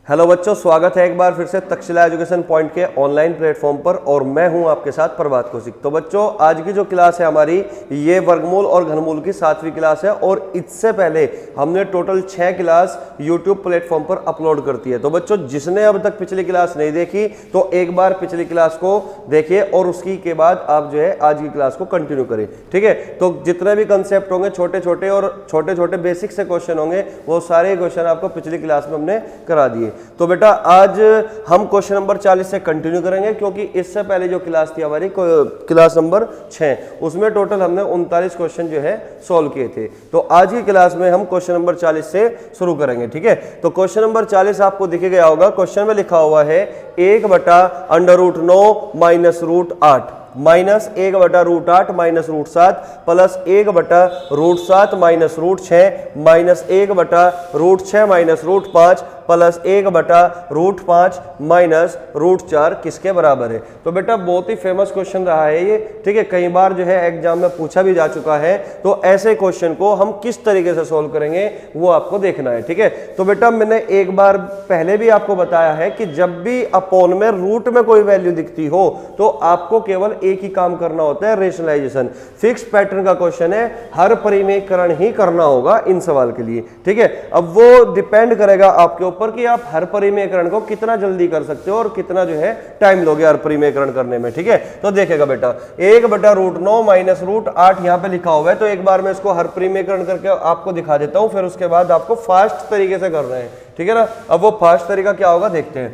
Hello बच्चों, स्वागत है एक बार फिर से तक्षशिला एजुकेशन पॉइंट के ऑनलाइन प्लेटफॉर्म पर और मैं हूं आपके साथ प्रभात कौशिक। तो बच्चों, आज की जो क्लास है हमारी ये वर्गमूल और घनमूल की 7वीं क्लास है और इससे पहले हमने टोटल 6 क्लास यूट्यूब प्लेटफॉर्म पर अपलोड करती है। तो बच्चों, जिसने अब तक पिछली क्लास नहीं देखी तो एक बार पिछली क्लास को देखिए और उसकी के बाद आप जो है आज की क्लास को कंटिन्यू करें। ठीक है, तो जितने भी कंसेप्ट होंगे छोटे छोटे बेसिक से क्वेश्चन होंगे वो सारे क्वेश्चन आपको पिछली क्लास में हमने करा दिए। तो बेटा आज हम क्वेश्चन नंबर 40 से कंटिन्यू करेंगे क्योंकि इससे पहले जो क्लास थी हमारी क्लास नंबर 6 उसमें टोटल हमने 39 क्वेश्चन जो है सॉल्व किए थे। तो आज की क्लास में हम क्वेश्चन नंबर 40 से शुरू करेंगे। ठीक है, तो क्वेश्चन नंबर 40 आपको दिख गया होगा। क्वेश्चन में लिखा हुआ है 1/√9 minus √8 minus 1/√8 minus √7 plus 1/√7 minus √6 minus 1/√6 minus √5 plus 1/√5 minus √4 किसके बराबर है। तो बेटा बहुत ही फेमस क्वेश्चन रहा है ये। ठीक है, कई बार जो है एग्जाम में पूछा भी जा चुका है। तो ऐसे क्वेश्चन को हम किस तरीके से सोल्व करेंगे वो आपको देखना है। ठीक है, तो बेटा मैंने एक बार पहले भी आपको बताया है कि जब भी अपोन में रूट में कोई वैल्यू दिखती हो तो आपको केवल एक ही काम करना होता है, रेशनलाइजेशन। फिक्स पैटर्न का क्वेश्चन है, हर परिमेयकरण ही करना होगा इन सवाल के लिए। ठीक है, अब वो डिपेंड करेगा आपके ऊपर कि आप हर परिमेयकरण को कितना जल्दी कर सकते हो और कितना जो है टाइम लोगे हर परिमेयकरण करने में। ठीक है, तो देखेगा बेटा 1/√9 माइनस √8 यहां पे लिखा हुआ है। तो एक बार मैं इसको हर परिमेयकरण करके आपको दिखा देता हूं, फिर उसके बाद आपको फास्ट तरीके से करना है। ठीक है ना, अब वो फास्ट तरीका क्या होगा देखते हैं।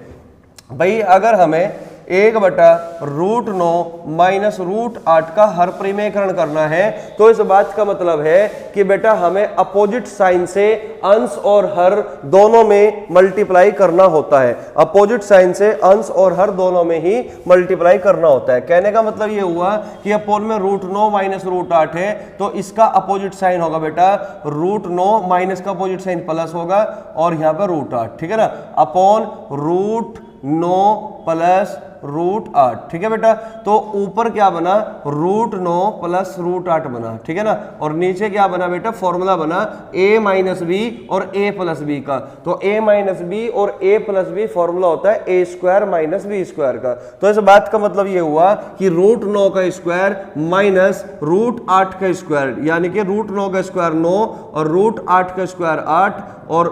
भाई अगर हमें 1/√9 माइनस √8 का हर परिमेयकरण करना है तो इस बात का मतलब है कि बेटा हमें अपोजिट साइन से अंश और हर दोनों में मल्टीप्लाई करना होता है। अपोजिट साइन से अंश और हर दोनों में ही मल्टीप्लाई करना होता है। कहने का मतलब ये हुआ कि अपोन में √9 माइनस √8 है तो इसका अपोजिट साइन होगा बेटा √9 माइनस का अपोजिट साइन प्लस होगा और यहां पर √8। ठीक है ना, अपॉन √9 प्लस √8। ठीक है बेटा, तो ऊपर क्या बना √9 प्लस √8 बना। ठीक है ना, और नीचे क्या बना बेटा, फॉर्मूला बना a माइनस बी और a प्लस बी का। तो a माइनस बी और a प्लस बी फॉर्मूला होता है a² माइनस b² का। तो इस बात का मतलब ये हुआ कि √9 का स्क्वायर माइनस √8 का स्क्वायर, यानी कि √9 का स्क्वायर 9 और √8 का स्क्वायर 8 और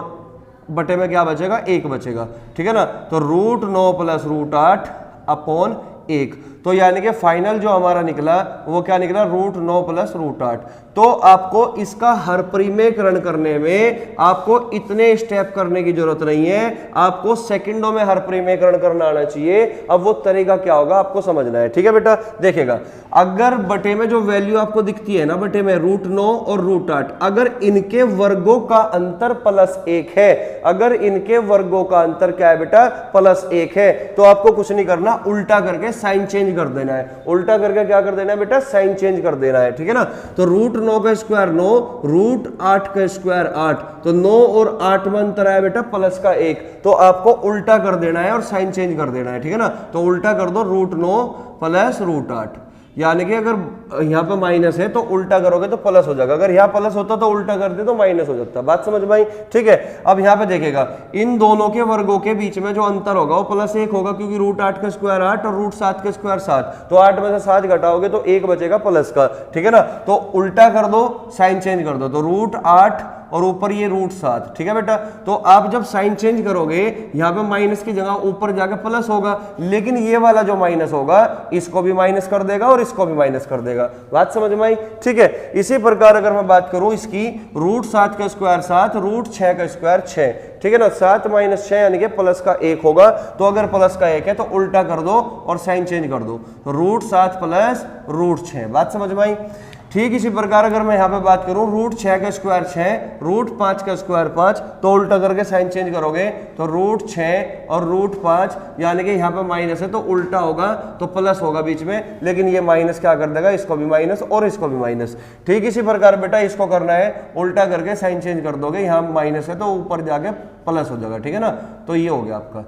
बटे में क्या बचेगा, 1 बचेगा। ठीक है ना, तो √9 प्लस √8 अपॉन 1। तो यानी कि फाइनल जो हमारा निकला वो क्या निकला, √9 प्लस √8। तो आपको इसका हर परिमेयकरण करने में आपको इतने स्टेप करने की जरूरत नहीं है, आपको सेकंडों में हर परिमेयकरण करना आना चाहिए। अब वो तरीका क्या होगा आपको समझना है। ठीक है बेटा, देखेगा अगर बटे में जो वैल्यू आपको दिखती है ना बटे में √9 और √8, अगर इनके वर्गों का अंतर +1 है, अगर इनके वर्गों का अंतर क्या है बेटा, +1 है, तो आपको कुछ नहीं करना, उल्टा करके साइन चेंज कर देना है। उल्टा करके क्या कर देना है बेटा, साइन चेंज कर देना है। ठीक है ना, तो √9 का स्क्वायर 9, √8 का स्क्वायर 8, तो 9 और 8 में अंतर आया बेटा प्लस का 1, तो आपको उल्टा कर देना है और साइन चेंज कर देना है। ठीक है ना, तो उल्टा कर दो √9 प्लस √8, यानी कि अगर यहाँ पे माइनस है तो उल्टा करोगे तो प्लस हो जाएगा, अगर यहाँ प्लस होता तो उल्टा करते तो माइनस हो जाता। बात समझ में आई। ठीक है, अब यहाँ पे देखेगा इन दोनों के वर्गों के बीच में जो अंतर होगा वो +1 होगा, क्योंकि √8 का स्क्वायर 8 और √7 का स्क्वायर 7, तो 8 में से 7 घटाओगे तो 1 बचेगा प्लस का। ठीक है ना, तो उल्टा कर दो, साइन चेंज कर दो, तो √8 और ऊपर ये √7। ठीक है बेटा, तो आप जब साइन चेंज करोगे यहाँ पे माइनस की जगह ऊपर जाके प्लस होगा, लेकिन ये वाला जो माइनस होगा इसको भी माइनस कर देगा और इसको भी माइनस कर देगा। बात समझ में आई। ठीक है, इसी प्रकार अगर मैं बात करूं इसकी, √7 का स्क्वायर 7, √6 का स्क्वायर 6। ठीक है ना, 7 माइनस 6 यानी कि प्लस का 1 होगा, तो अगर प्लस का 1 है तो उल्टा कर दो और साइन चेंज कर दो, √7 प्लस √6। बात समझ में आई। ठीक इसी प्रकार अगर मैं यहाँ पे बात करूं √6 का स्क्वायर 6, √5 का स्क्वायर 5, तो उल्टा करके साइन चेंज करोगे तो √6 और √5, यानी कि यहाँ पे माइनस है तो उल्टा होगा तो प्लस होगा बीच में, लेकिन ये माइनस क्या कर देगा, इसको भी माइनस और इसको भी माइनस। ठीक इसी प्रकार बेटा इसको करना है, उल्टा करके साइन चेंज कर दोगे, यहाँ माइनस है तो ऊपर जाके प्लस हो जाएगा। ठीक है ना, तो ये हो गया आपका।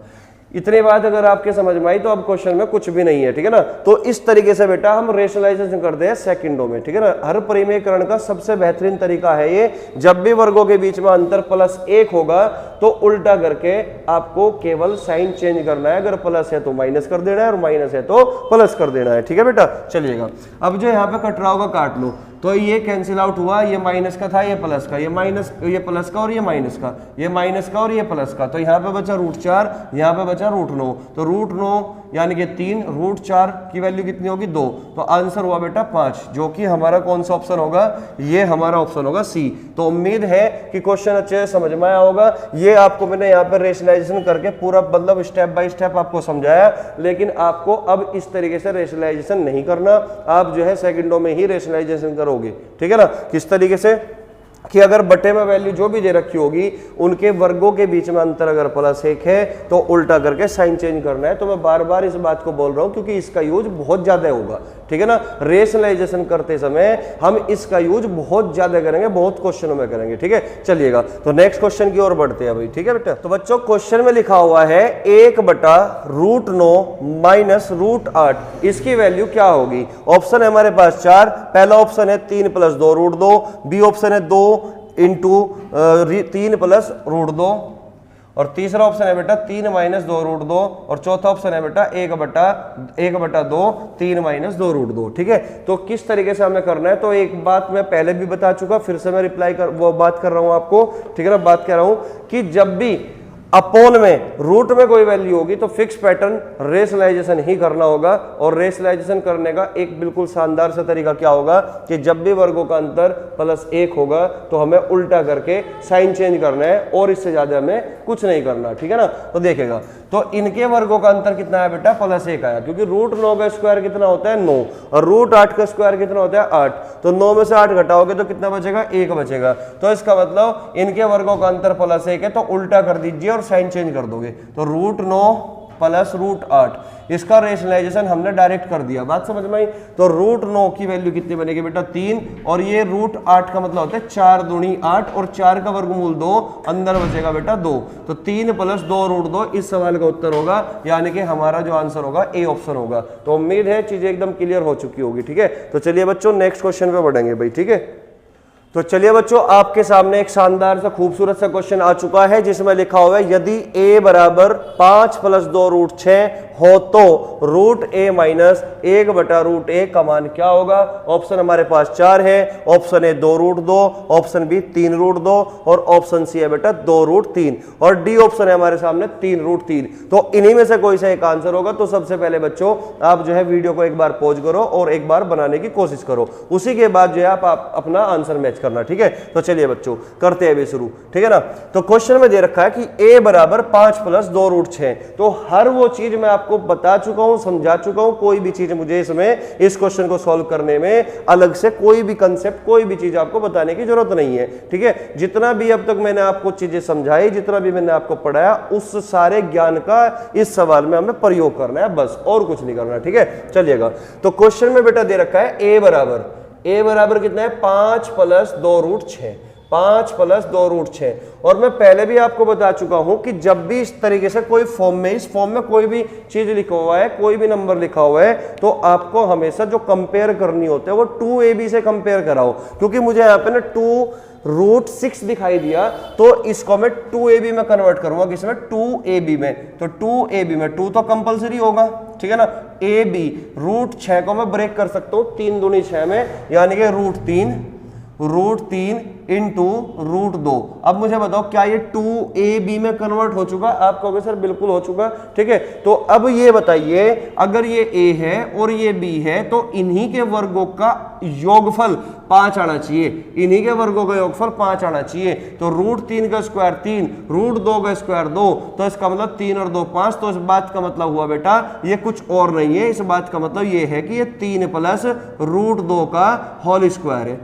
इतनी बात अगर आपके समझ में आई तो अब क्वेश्चन में कुछ भी नहीं है, ठीक है ना। तो इस तरीके से बेटा हम रेशनलाइजेशन करते हैं सेकंडों में, ठीक है ना। हर परिमेयकरण का सबसे बेहतरीन तरीका है ये, जब भी वर्गों के बीच में अंतर +1 होगा तो उल्टा करके आपको केवल साइन चेंज करना है। अगर प्लस है तो माइनस कर देना है और माइनस है तो प्लस कर देना है, ठीक है बेटा। चलिएगा, अब जो यहाँ पे कट रहा होगा काट लो, तो ये कैंसिल आउट हुआ, ये माइनस का था, ये प्लस का, ये प्लस का और ये माइनस का, ये माइनस का और ये प्लस का, तो यहाँ पे बचा √4, यहाँ पे बचा √9, तो √9 यानी कि 3, √4 की वैल्यू कितनी होगी 2, तो आंसर हुआ बेटा 5, जो कि हमारा कौन सा ऑप्शन होगा, ये हमारा ऑप्शन होगा सी। तो उम्मीद है कि क्वेश्चन अच्छे से समझ में आया होगा। ये आपको मैंने यहाँ पर रेशनलाइजेशन करके पूरा मतलब स्टेप बाय स्टेप आपको समझाया, लेकिन आपको अब इस तरीके से रेशनलाइजेशन नहीं करना, आप जो है सेकंडों में ही रेशनलाइजेशन करोगे, ठीक है ना। किस तरीके से कि अगर बटे में वैल्यू जो भी दे रखी होगी उनके वर्गों के बीच में अंतर अगर +1 है तो उल्टा करके साइन चेंज करना है। तो मैं बार बार इस बात को बोल रहा हूं क्योंकि इसका यूज बहुत ज्यादा होगा, ठीक है ना। रेशनलाइजेशन करते समय हम इसका यूज बहुत ज्यादा करेंगे, बहुत क्वेश्चनों में करेंगे, ठीक है। चलिएगा, तो नेक्स्ट क्वेश्चन की ओर बढ़ते हैं भाई, ठीक है बेटा। तो बच्चों क्वेश्चन में लिखा हुआ है 1/√9 - √8, इसकी वैल्यू क्या होगी। ऑप्शन है हमारे पास 4, पहला ऑप्शन है 3 + 2 √2, बी ऑप्शन है 2 × 3 + √2, और तीसरा ऑप्शन है बेटा 3 - 2 √2, और चौथा ऑप्शन है बेटा 1/2 3 - 2 √2, ठीक है। तो किस तरीके से हमें करना है, तो एक बात मैं पहले भी बता चुका, फिर से मैं रिप्लाई कर वो बात कर रहा हूं आपको, ठीक है ना। बात कर रहा हूं कि जब भी अपोन में रूट में कोई वैल्यू होगी तो फिक्स पैटर्न रेशनलाइजेशन ही करना होगा। और रेशनलाइजेशन करने का एक बिल्कुल शानदार सा तरीका क्या होगा कि जब भी वर्गों का अंतर +1 होगा तो हमें उल्टा करके साइन चेंज करना है, और इससे ज्यादा हमें कुछ नहीं करना, ठीक है ना। तो देखेगा, तो इनके वर्गों का अंतर कितना है बेटा, +1 आया, क्योंकि √9 का स्क्वायर कितना होता है 9, और √8 का स्क्वायर कितना होता है 8, तो 9 में से 8 घटाओगे तो कितना बचेगा, 1 बचेगा। तो इसका मतलब इनके वर्गों का अंतर +1 है, तो उल्टा कर दीजिए और साइन चेंज कर दोगे, तो √9 + √8, इसका रेशनलाइजेशन हमने डायरेक्ट कर दिया। बात समझ में आई। तो √9 की वैल्यू कितनी बनेगी बेटा 3, और ये √8 का मतलब होता है 4 दूनी 8, और 4 का वर्गमूल 2, अंदर बचेगा बेटा 2, तो 3 + 2 √2 इस सवाल का उत्तर होगा, यानी कि हमारा जो आंसर होगा ए ऑप्शन होगा। तो उम्मीद है चीजें एकदम क्लियर हो चुकी होगी, ठीक है। तो चलिए बच्चों नेक्स्ट क्वेश्चन पे बढ़ेंगे भाई, ठीक है। तो चलिए बच्चों, आपके सामने एक शानदार सा खूबसूरत सा क्वेश्चन आ चुका है जिसमें लिखा हुआ है यदि a = 5 + 2 √6 हो तो √a - 1/√a का मान क्या होगा। ऑप्शन हमारे पास 4 है, ऑप्शन ए 2 √2, ऑप्शन बी 3 √2, और ऑप्शन सी है बेटा 2 √3, और डी ऑप्शन है हमारे सामने 3 √3। तो इन्हीं में से कोई सा एक आंसर होगा। तो सबसे पहले बच्चों आप जो है वीडियो को एक बार पॉज करो और एक बार बनाने की कोशिश करो, उसी के बाद जो है आप अपना आंसर मैच करना, ठीक है। तो चलिए बच्चों करते हैं अभी शुरू, ठीक है ना। तो क्वेश्चन में दे रखा है कि a = 5 + 2 √6, तो हर वो चीज मैं आपको बता चुका हूं, समझा चुका हूं, कोई भी चीज मुझे इसमें इस क्वेश्चन को सॉल्व करने में अलग से कोई भी कंसेप्ट, कोई भी चीज आपको बताने की जरूरत नहीं है, ठीक है। जितना भी अब तक मैंने आपको चीजें समझाई, जितना भी मैंने आपको पढ़ाया, उस सारे ज्ञान का इस सवाल में हमें प्रयोग करना है, बस और कुछ नहीं करना, ठीक है। चलिएगा, तो क्वेश्चन में बेटा दे रखा है a बराबर कितना है 5 + 2 √6, 5 + 2 √6। और मैं पहले भी आपको बता चुका हूं कि जब भी इस तरीके से कोई फॉर्म में, इस फॉर्म में कोई भी चीज लिखा हुआ है, कोई भी नंबर लिखा हुआ है, तो आपको हमेशा जो कंपेयर करनी होती है वो 2ab से कंपेयर कराओ। क्योंकि मुझे यहाँ पे ना 2 √6 दिखाई दिया, तो इसको मैं 2ab में कन्वर्ट करूंगा, किसमें 2ab में। तो 2ab में 2 तो कंपलसरी होगा, ठीक है ना। ab √6 को मैं ब्रेक कर सकता हूं 3 दूनी 6 में, यानी कि √3 × √2। अब मुझे बताओ क्या ये 2ab में कन्वर्ट हो चुका। आप कहोगे सर बिल्कुल हो चुका, ठीक है। तो अब ये बताइए, अगर ये a है और ये b है तो इन्हीं के वर्गों का योगफल 5 आना चाहिए, इन्हीं के वर्गों का योगफल 5 आना चाहिए। तो √3 का स्क्वायर 3, √2 का स्क्वायर 2, तो इसका मतलब 3 और 2 5। तो इस बात का मतलब हुआ बेटा ये कुछ और नहीं है, इस बात का मतलब ये है कि ये 3 + √2 का होल स्क्वायर है।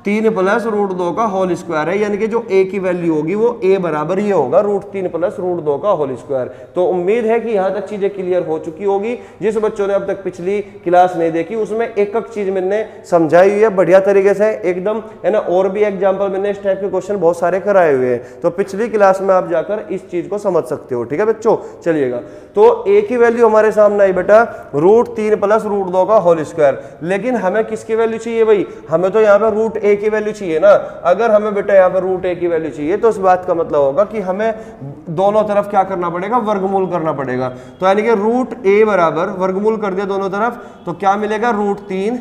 3 प्लस रूट 2 का होल स्क्वायर है, यानी कि जो a की वैल्यू होगी वो a बराबर ये होगा √3 प्लस रूट 2 का होल स्क्वायर। तो उम्मीद है कि यहाँ तक चीजें क्लियर हो चुकी होगी। जिस बच्चों ने अब तक पिछली क्लास नहीं देखी उसमें एक एक चीज मैंने समझाई हुई है बढ़िया तरीके से एकदम, है ना। और भी एग्जाम्पल मैंने इस टाइप के क्वेश्चन बहुत सारे कराए हुए हैं, तो पिछली क्लास में आप जाकर इस चीज को समझ सकते हो। ठीक है बच्चों, चलिएगा। तो a की वैल्यू हमारे सामने आई बेटा √3 प्लस रूट 2 का होल स्क्वायर, लेकिन हमें किसकी वैल्यू चाहिए भाई? हमें तो यहाँ पे √a की वैल्यू चाहिए ना। अगर हमें बेटा यहाँ पे √a की वैल्यू चाहिए तो इस बात का मतलब होगा कि हमें दोनों तरफ क्या करना पड़ेगा? वर्गमूल करना पड़ेगा। तो यानी कि √a बराबर वर्गमूल कर दिया दोनों तरफ, तो क्या मिलेगा? √3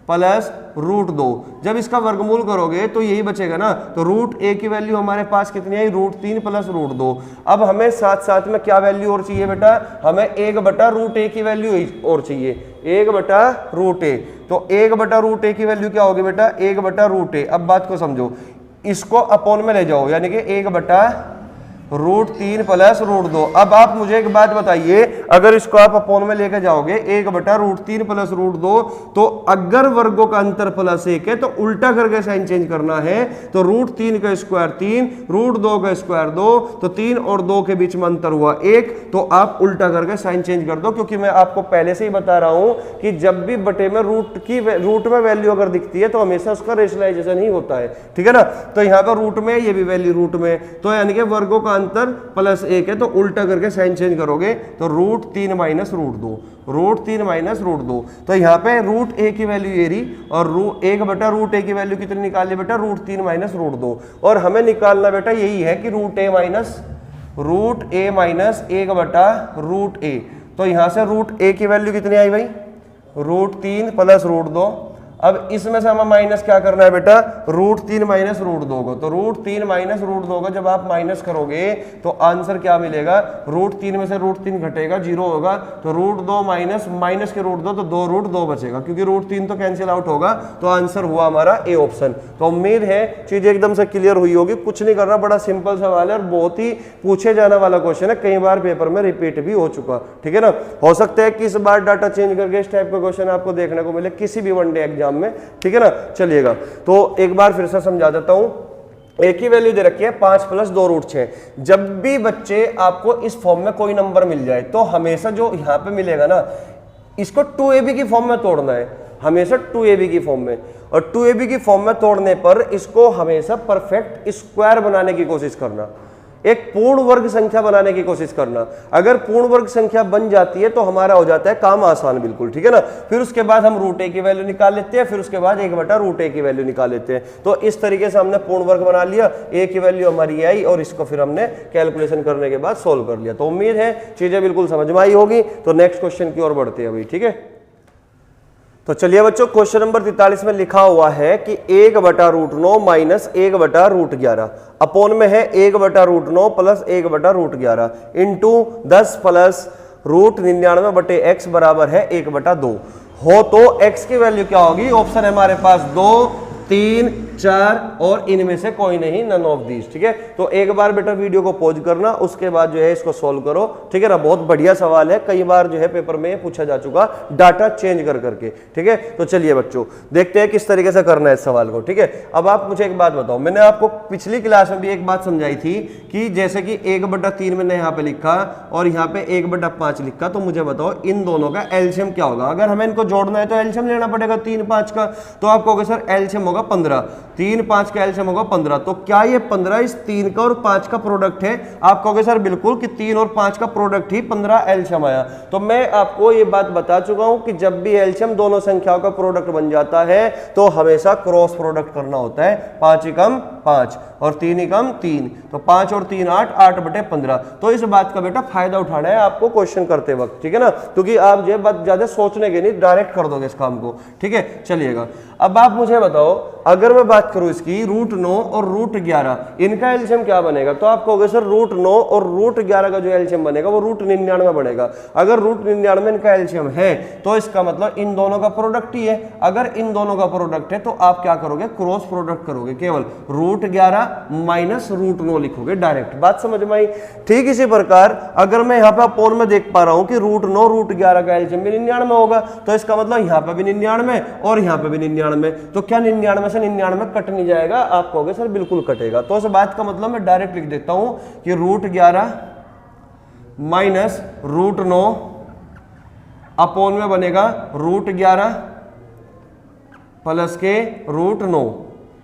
प्लस रूट 2। जब इसका वर्गमूल करोगे तो यही बचेगा ना। तो √a की वैल्यू हमारे पास कितनी आई? √3 प्लस रूट 2। अब हमें साथ साथ में क्या वैल्यू और चाहिए बेटा? हमें 1/√a की वैल्यू और चाहिए, 1/√a। तो 1/√a की वैल्यू क्या होगी बेटा? 1/√a। अब बात को समझो, इसको अपॉन में ले जाओ, यानी कि 1/√3 प्लस रूट 2। अब आप मुझे एक बात बताइए, अगर इसको आप अपॉन में लेकर जाओगे 1/√3 प्लस रूट 2, तो अगर वर्गों का अंतर +1 है तो उल्टा करके साइन चेंज करना है। तो √3 का स्क्वायर 3, रूट 2 का स्क्वायर 2, तो 3 और 2 के बीच में अंतर हुआ 1। तो आप उल्टा करके साइन चेंज कर दो, क्योंकि मैं आपको पहले से ही बता रहा हूं कि जब भी बटे में रूट में वैल्यू अगर दिखती है तो हमेशा उसका रेशनलाइजेशन ही होता है। ठीक है ना। तो यहाँ पर रूट में, ये भी वैल्यू रूट में, तो यानी कि वर्गों का अंतर +1 है, तो उल्टा करके साइन चेंज करोगे तो √3 माइनस रूट 2, √3 माइनस रूट 2। तो यहाँ पे √a की वैल्यू ये रही, और 1/√a की वैल्यू कितनी निकाल ली बेटा? √3 माइनस रूट 2। और हमें निकालना बेटा यही है कि √a माइनस 1/√a। तो यहाँ से √a की वैल्यू कितनी आई भाई? √3 प्लस रूट 2। अब इसमें से हमें माइनस क्या करना है बेटा? √3 माइनस रूट 2 को। तो √3 माइनस रूट 2 को जब आप माइनस करोगे तो आंसर क्या मिलेगा? √3 में से √3 घटेगा, 0 होगा। तो √2 माइनस के √2, तो 2 √2 बचेगा, क्योंकि √3 तो कैंसिल आउट होगा। तो आंसर हुआ हमारा ए ऑप्शन। तो उम्मीद है चीजें एकदम से क्लियर हुई होगी। कुछ नहीं करना, बड़ा सिंपल सवाल है और बहुत ही पूछे जाने वाला क्वेश्चन है, कई बार पेपर में रिपीट भी हो चुका। ठीक है ना। हो सकता है कि इस बार डाटा चेंज करके इस टाइप का क्वेश्चन आपको देखने को मिले किसी भी वनडे एग्जाम में। ठीक है ना। चलिएगा, तो एक बार फिर से समझा देता हूं। a की वैल्यू दे रखी है 5 प्लस 2 √6। जब भी बच्चे आपको इस फॉर्म में कोई नंबर मिल जाए तो हमेशा जो यहां पे मिलेगा ना, इसको 2ab की फॉर्म में तोड़ना है, हमेशा 2ab की फॉर्म में। और 2ab की फॉर्म में तोड़ने पर इसको हमेशा परफेक्ट स्क्वायर बनाने की कोशिश करना, एक पूर्ण वर्ग संख्या बनाने की कोशिश करना। अगर पूर्ण वर्ग संख्या बन जाती है तो हमारा हो जाता है काम आसान बिल्कुल। ठीक है ना। फिर उसके बाद हम √a की वैल्यू निकाल लेते हैं, फिर उसके बाद 1/√a की वैल्यू निकाल लेते हैं। तो इस तरीके से हमने पूर्ण वर्ग बना लिया, a की वैल्यू हमारी आई, और इसको फिर हमने कैलकुलेशन करने के बाद सोल्व कर लिया। तो उम्मीद है चीजें बिल्कुल समझ में आई होगी। तो नेक्स्ट क्वेश्चन की ओर बढ़ते हैं अभी। ठीक है, तो चलिए बच्चों, क्वेश्चन नंबर 43 में लिखा हुआ है कि 1/√9 माइनस 1/√11 अपॉन में है 1/√9 प्लस 1/√11 इंटू 10 प्लस √99/x बराबर है 1/2 हो। तो x की वैल्यू क्या होगी? ऑप्शन है हमारे पास 2, 3, 4 और इनमें से कोई नहीं, नन ऑफ दीज। ठीक है। तो एक बार बेटा वीडियो को पॉज करना, उसके बाद जो है इसको सॉल्व करो। ठीक है ना। बहुत बढ़िया सवाल है, कई बार जो है पेपर में पूछा जा चुका, डाटा चेंज कर करके। ठीक है। तो चलिए बच्चों, देखते हैं किस तरीके से करना है इस सवाल को। ठीक है। अब आप मुझे एक बात बताओ, मैंने आपको पिछली क्लास में भी एक बात समझाई थी कि जैसे कि 1/3 मैंने यहाँ पे लिखा और यहाँ पे 1/5 लिखा, तो मुझे बताओ इन दोनों का एलसीएम क्या होगा? अगर हमें इनको जोड़ना है तो एलसीएम लेना पड़ेगा 3, 5 का। तो आप कहोगे सर एलसीएम होगा 15, 3, 5 का एलसीएम होगा 15। तो क्या ये 15 इस 3 का और 5 का प्रोडक्ट है? आप कहोगे सर बिल्कुल, कि 3 और 5 का प्रोडक्ट ही 15 एलसीएम आया। तो मैं आपको ये बात बता चुका हूं कि जब भी एलसीएम दोनों संख्याओं का प्रोडक्ट बन जाता है तो हमेशा क्रॉस प्रोडक्ट करना होता है। 5 ही कम 5 और 3 ही कम 3, तो 5 और 3 8, 8/15। तो इस बात का बेटा फायदा उठाना है आपको क्वेश्चन करते वक्त। ठीक है ना। क्योंकि आप जो बात ज्यादा सोचने के नहीं, डायरेक्ट कर दोगे इस काम को। ठीक है। चलिएगा, अब आप मुझे बताओ, अगर मैं बात बात करूं इसकी, √9 और √11 इनका एलसीएम क्या बनेगा? तो आप कहोगे सर √9 और √11 का जो एलसीएम बनेगा वो √99 बनेगा। अगर √99 इनका एलसीएम है तो इसका मतलब इन दोनों का प्रोडक्ट ही है। अगर इन दोनों का प्रोडक्ट है तो आप क्या करोगे? क्रॉस प्रोडक्ट करोगे, केवल √11 माइनस √9 लिखोगे डायरेक्ट। बात समझ में आई? ठीक इसी प्रकार अगर मैं यहाँ पे अपोन में देख पा रहा हूं कि √9 √11 का एलसीएम भी 99 होगा, तो इसका मतलब यहाँ पे भी 99 और यहाँ पे भी 99, तो क्या 99 से 99 कट नहीं जाएगा? आप कहोगे सर बिल्कुल कटेगा। तो इस बात का मतलब मैं डायरेक्ट लिख देता हूं कि √11 माइनस √9 अपोन में बनेगा √11 प्लस के √9।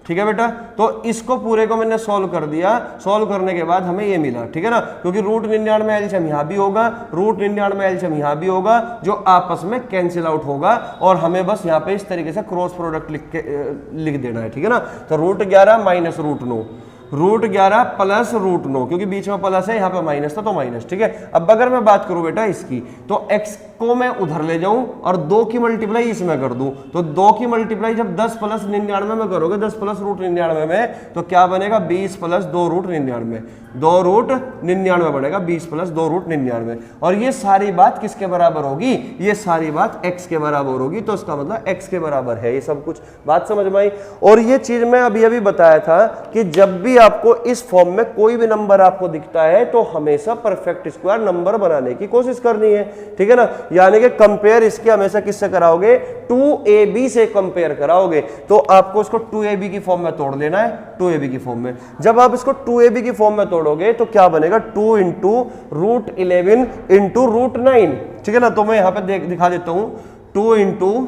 ठीक है बेटा, तो इसको पूरे को मैंने सॉल्व कर दिया। सॉल्व करने के बाद हमें ये मिला, ठीक है ना, क्योंकि √99 एलसीएम यहाँ भी होगा, √99 एलसीएम यहाँ भी होगा, जो आपस में कैंसिल आउट होगा और हमें बस यहाँ पे इस तरीके से क्रॉस प्रोडक्ट लिख देना है। ठीक है ना, तो √11 माइनस √9, √11 प्लस √9, क्योंकि बीच में प्लस है, यहाँ पे माइनस था तो माइनस। ठीक है, अब अगर मैं बात करूं बेटा इसकी, तो x को मैं उधर ले जाऊं और 2 की मल्टीप्लाई इसमें कर दूं, तो 2 की मल्टीप्लाई जब 10 प्लस 99 में करोगे, 10 प्लस √99 में, तो क्या बनेगा? 20 प्लस 2 √99, 2 √99 बनेगा, 20 प्लस 2 √99। और ये सारी बात किसके बराबर होगी? ये सारी बात x के बराबर होगी, तो इसका मतलब x के बराबर है ये सब कुछ। बात समझ में आई? और ये चीज मैं अभी अभी बताया था कि जब भी आपको इस फॉर्म में कोई भी नंबर आपको दिखता है तो हमेशा परफेक्ट स्क्वायर नंबर बनाने की कोशिश करनी है। ठीक है ना, यानी कि कंपेयर इसके हमेशा किससे कराओगे? 2ab से कंपेयर कराओगे, तो आपको इसको 2ab की फॉर्म में तोड़ लेना है, 2ab की फॉर्म में। जब आप इसको 2ab की फॉर्म में तोड़ोगे तो क्या बनेगा? 2 × √11 × √9। ठीक है ना, तो मैं यहां पे दिखा देता हूं, 2 ×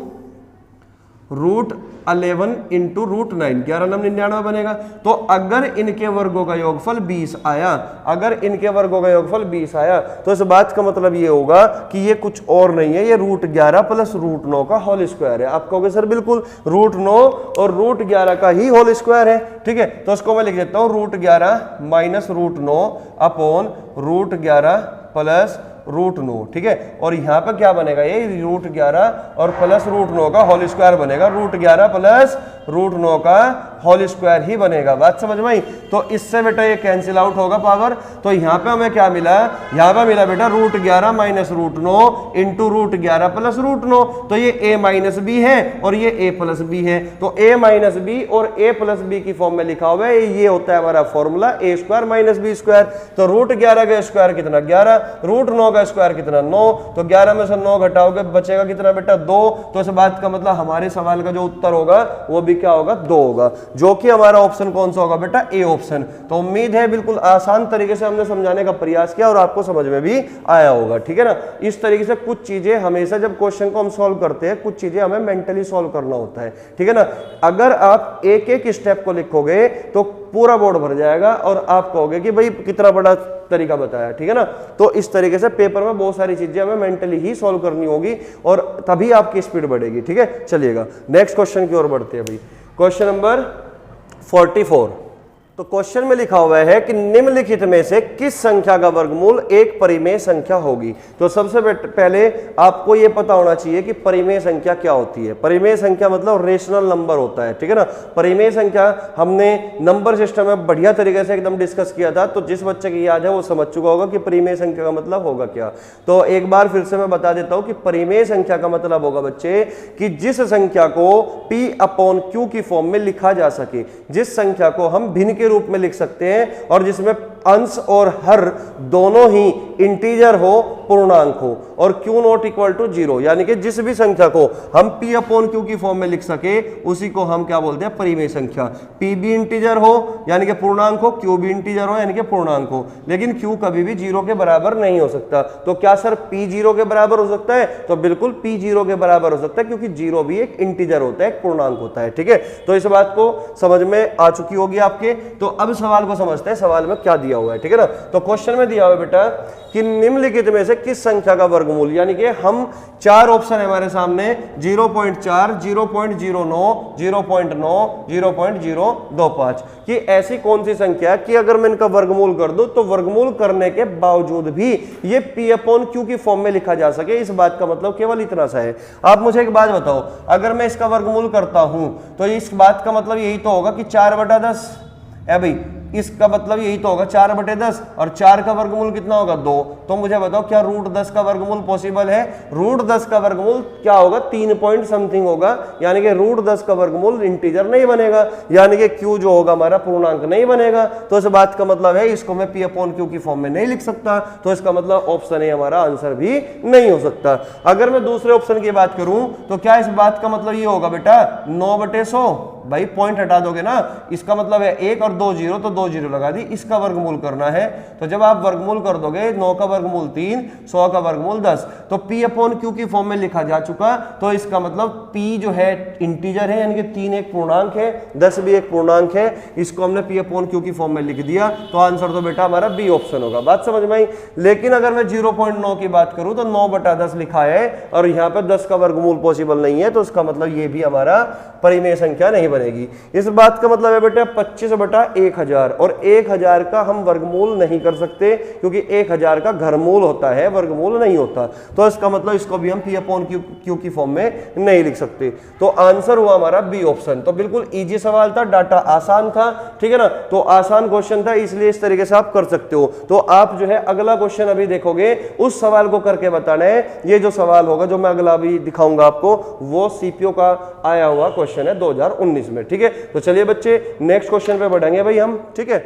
√11 × √9, 11×99 बनेगा। तो अगर इनके वर्गों का योगफल 20 आया, अगर इनके वर्गों का योगफल 20 आया, तो इस बात का मतलब ये होगा कि ये कुछ और नहीं है, ये √11 प्लस √9 का होल स्क्वायर है। आप कहोगे सर बिल्कुल √9 और √11 का ही होल स्क्वायर है। ठीक है, तो इसको मैं लिख देता हूं √11 माइनस √9 अपॉन √11 प्लस √9। ठीक है, और यहां पर क्या बनेगा? ये √11 और प्लस √9 का होल स्क्वायर बनेगा, √11 प्लस √9 का होल स्क्वायर ही बनेगा। बात समझ में आई? तो इससे बेटा ये कैंसिल आउट होगा पावर, तो यहां पे हमें क्या मिला? यहां पे मिला बेटा √11 माइनस √9 इंटू √11 प्लस √9, तो ये a माइनस बी है और ये a प्लस बी है, तो a माइनस बी और a प्लस बी की फॉर्म में लिखा हुआ है। ये होता है हमारा फॉर्मूला a² माइनस b²। तो √11 का स्क्वायर कितना? 11, √9 का स्क्वायर कितना? 9, तो 11 में से 9 घटाओगे बचेगा कितना बेटा? 2। तो इस बात का मतलब हमारे सवाल का जो उत्तर होगा वो भी क्या होगा? 2 होगा, जो कि हमारा ऑप्शन कौन सा होगा बेटा? A option. तो उम्मीद है बिल्कुल आसान तरीके से हमने समझाने का प्रयास किया और आपको समझ में भी आया होगा। ठीक है ना, इस तरीके से कुछ चीजें हमेशा जब क्वेश्चन को हम सॉल्व करते हैं, कुछ चीजें हमें मेंटली सॉल्व करना होता है। ठीक है ना, अगर आप एक एक स्टेप को लिखोगे तो पूरा बोर्ड भर जाएगा और आप कहोगे कि भाई कितना बड़ा तरीका बताया। ठीक है ना, तो इस तरीके से पेपर में बहुत सारी चीजें हमें मेंटली ही सॉल्व करनी होगी और तभी आपकी स्पीड बढ़ेगी। ठीक है, चलिएगा नेक्स्ट क्वेश्चन की ओर बढ़ते हैं भाई। Question number 44। तो क्वेश्चन में लिखा हुआ है कि निम्नलिखित में से किस संख्या का वर्गमूल एक परिमेय संख्या होगी। तो सबसे पहले आपको यह पता होना चाहिए कि परिमेय संख्या क्या होती है। परिमेय संख्या मतलब रेशनल नंबर होता है। ठीक है ना, परिमेय संख्या हमने नंबर सिस्टम में बढ़िया तरीके से एकदम डिस्कस किया था, तो जिस बच्चे की याद है वो समझ चुका होगा कि परिमेय संख्या का मतलब होगा क्या। तो एक बार फिर से मैं बता देता हूं कि परिमेय संख्या का मतलब होगा बच्चे कि जिस संख्या को p/q की फॉर्म में लिखा जा सके, जिस संख्या को हम भिन्न के रूप में लिख सकते हैं और जिसमें अंश और हर दोनों ही इंटीजर हो, पूर्णांक हो, और q नॉट इक्वल टू 0, यानी कि जिस भी संख्या को हम p/q की फॉर्म में लिख सके उसी को हम क्या बोलते हैं? परिमेय संख्या। p भी इंटीजर हो यानी कि पूर्णांक हो, q भी इंटीजर हो यानी कि पूर्णांक हो, लेकिन q कभी भी 0 के बराबर नहीं हो सकता। तो क्या सर p 0 के बराबर हो सकता है? तो बिल्कुल p 0 के बराबर हो सकता है, क्योंकि 0 भी एक इंटीजर होता है, एक पूर्णांक होता है। ठीक है, तो इस बात को समझ में आ चुकी होगी आपके। तो अब सवाल को समझते हैं, सवाल में क्या दिया हुआ है। ठीक है ना, तो क्वेश्चन में दिया हुआ है बेटा कि निम्नलिखित में से किस संख्या का वर्गमूल, यानी कि हम 4 ऑप्शन है हमारे सामने 0.4, 0.09, 0.9, 0.025 कि ऐसी कौन सी संख्या है कि अगर मैं इनका वर्गमूल कर दूं तो वर्गमूल करने के बावजूद भी ये P अपॉन Q की फॉर्म में लिखा जा सके। इस बात का मतलब केवल इतना सा है। आप मुझे एक बात बताओ, अगर मैं इसका वर्गमूल करता हूं तो इस बात का मतलब यही तो होगा कि 4/10 है भाई, इसका मतलब यही तो होगा 4/10 और 4 का वर्गमूल कितना होगा 2। तो मुझे बताओ क्या √10 का वर्गमूल पॉसिबल है? √10 का वर्गमूल क्या होगा 3 पॉइंट समथिंग होगा, यानी कि √10 का वर्गमूल इंटीजर नहीं बनेगा, यानी कि Q जो होगा हमारा पूर्णांक नहीं बनेगा। तो इस बात का मतलब है इसको मैं P अपॉन Q की फॉर्म में नहीं लिख सकता, तो इसका मतलब ऑप्शन ए हमारा आंसर भी नहीं हो सकता। अगर मैं दूसरे ऑप्शन की बात करूं तो क्या इस बात का मतलब ये होगा बेटा 9/100, भाई पॉइंट हटा दोगे ना, इसका मतलब है 1 और 2 0 तो 2 0 लगा दी, इसका वर्गमूल करना है। तो जब आप वर्गमूल कर दोगे 9 का वर्गमूल 3, 100 का वर्गमूल 10, तो P अपॉन Q की फॉर्म में लिखा जा चुका। तो इसका मतलब P जो है इंटीजर है, यानी कि 3 एक पूर्णांक है, 10 भी एक पूर्णांक है, इसको हमने P अपॉन Q की फॉर्म में लिख दिया। तो आंसर तो बेटा हमारा बी ऑप्शन होगा। बात समझ में आई? लेकिन अगर मैं 0.9 की बात करूं तो 9/10 लिखा है और यहाँ पे 10 का वर्गमूल पॉसिबल नहीं है, तो इसका मतलब ये भी हमारा परिमेय संख्या नहीं बनेगी। इस बात का मतलब है बेटा 25/1000 और 1000 का हम वर्गमूल नहीं कर सकते क्योंकि 1000 का घरमूल होता है, वर्गमूल नहीं होता। तो इसका मतलब इसको भी हम P अपॉन Q की फॉर्म में नहीं लिख सकते। तो आंसर हुआ हमारा बी ऑप्शन। तो बिल्कुल इजी सवाल था, डाटा आसान था, ठीक है ना, तो आसान क्वेश्चन था, इसलिए इस तरीके से आप कर सकते हो। तो आप जो है अगला क्वेश्चन अभी देखोगे, उस सवाल को करके बताना है। ये जो सवाल होगा जो मैं अगला अभी दिखाऊंगा आपको, वो सीपीओ का आया हुआ क्वेश्चन है 2019 में, ठीक है। तो चलिए बच्चे नेक्स्ट क्वेश्चन पे बढ़ेंगे भाई हम, ठीक है।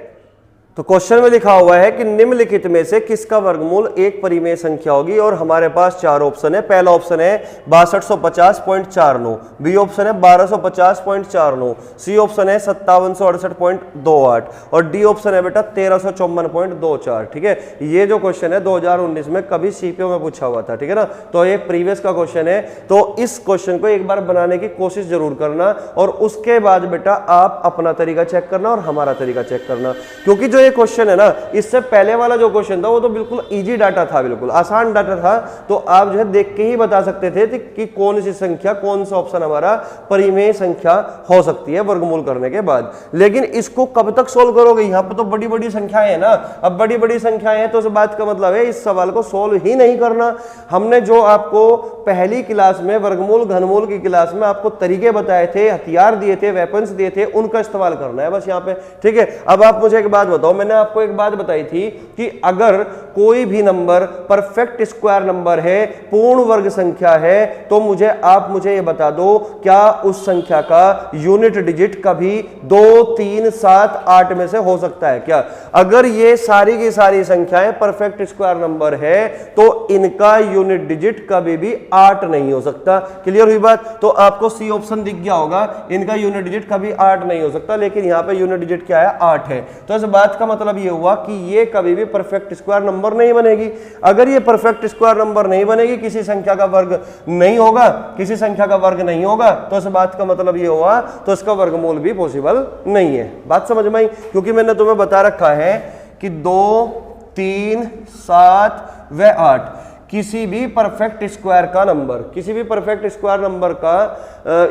तो क्वेश्चन में लिखा हुआ है कि निम्नलिखित में से किसका वर्गमूल एक परिमेय संख्या होगी, और हमारे पास 4 ऑप्शन है। पहला ऑप्शन है 6250.49, बी ऑप्शन है 1250.49, सी ऑप्शन है 5768.28 और डी ऑप्शन है बेटा 1354.24, ठीक है। ये जो क्वेश्चन है 2019 में कभी सीपीओ में पूछा हुआ था, ठीक है ना, तो ये प्रीवियस का क्वेश्चन है। तो इस क्वेश्चन को एक बार बनाने की कोशिश जरूर करना और उसके बाद बेटा आप अपना तरीका चेक करना और हमारा तरीका चेक करना, क्योंकि जो ये क्वेश्चन है ना, इससे पहले वाला जो क्वेश्चन था वो तो बिल्कुल इजी डाटा था, बिल्कुल आसान डाटा था। तो आप जो है देख के ही बता सकते थे कि कौन सी संख्या, कौन सा ऑप्शन हमारा परिमेय संख्या हो सकती है वर्गमूल करने के बाद। लेकिन इसको कब तक सोल्व करोगे? यहाँ पे तो बड़ी बड़ी संख्याएं है ना, अब बड़ी बड़ी संख्याएं हैं तो इस बात का मतलब है इस सवाल को सोल्व ही नहीं करना। हमने जो आपको पहली क्लास में वर्गमूल घनमूल की क्लास में आपको तरीके बताए थे, हथियार दिए थे, वेपन्स दिए थे, उनका इस्तेमाल करना है बस यहाँ पे, ठीक है। अब आप मुझे एक बात बताओ, मैंने आपको एक बात बताई थी कि अगर कोई भी नंबर परफेक्ट स्क्वायर नंबर है, पूर्ण वर्ग संख्या है, तो आप मुझे ये बता दो क्या उस संख्या का यूनिट डिजिट कभी 2, 3, 7, 8 में से हो सकता है क्या? अगर ये सारी की सारी संख्याएं परफेक्ट स्क्वायर नंबर है तो इनका यूनिट डिजिट कभी भी 8 नहीं हो सकता। क्लियर हुई बात? तो आपको सी ऑप्शन दिख गया होगा, इनका यूनिट डिजिट कभी 8 नहीं हो सकता, लेकिन यहां पे यूनिट डिजिट क्या है? 8 है। तो इस बात का मतलब ये हुआ कि ये कभी भी परफेक्ट स्क्वायर नंबर नहीं बनेगी। अगर ये परफेक्ट स्क्वायर नंबर नहीं बनेगी, किसी संख्या का वर्ग नहीं होगा, किसी संख्या का वर्ग नहीं होगा, तो इस बात का मतलब ये हुआ तो इसका वर्गमूल भी पॉसिबल नहीं है। बात समझ में आई? क्योंकि मैंने तुम्हें बता रखा है कि 2, 3, 7 व 8 किसी भी परफेक्ट स्क्वायर का नंबर, किसी भी परफेक्ट स्क्वायर नंबर का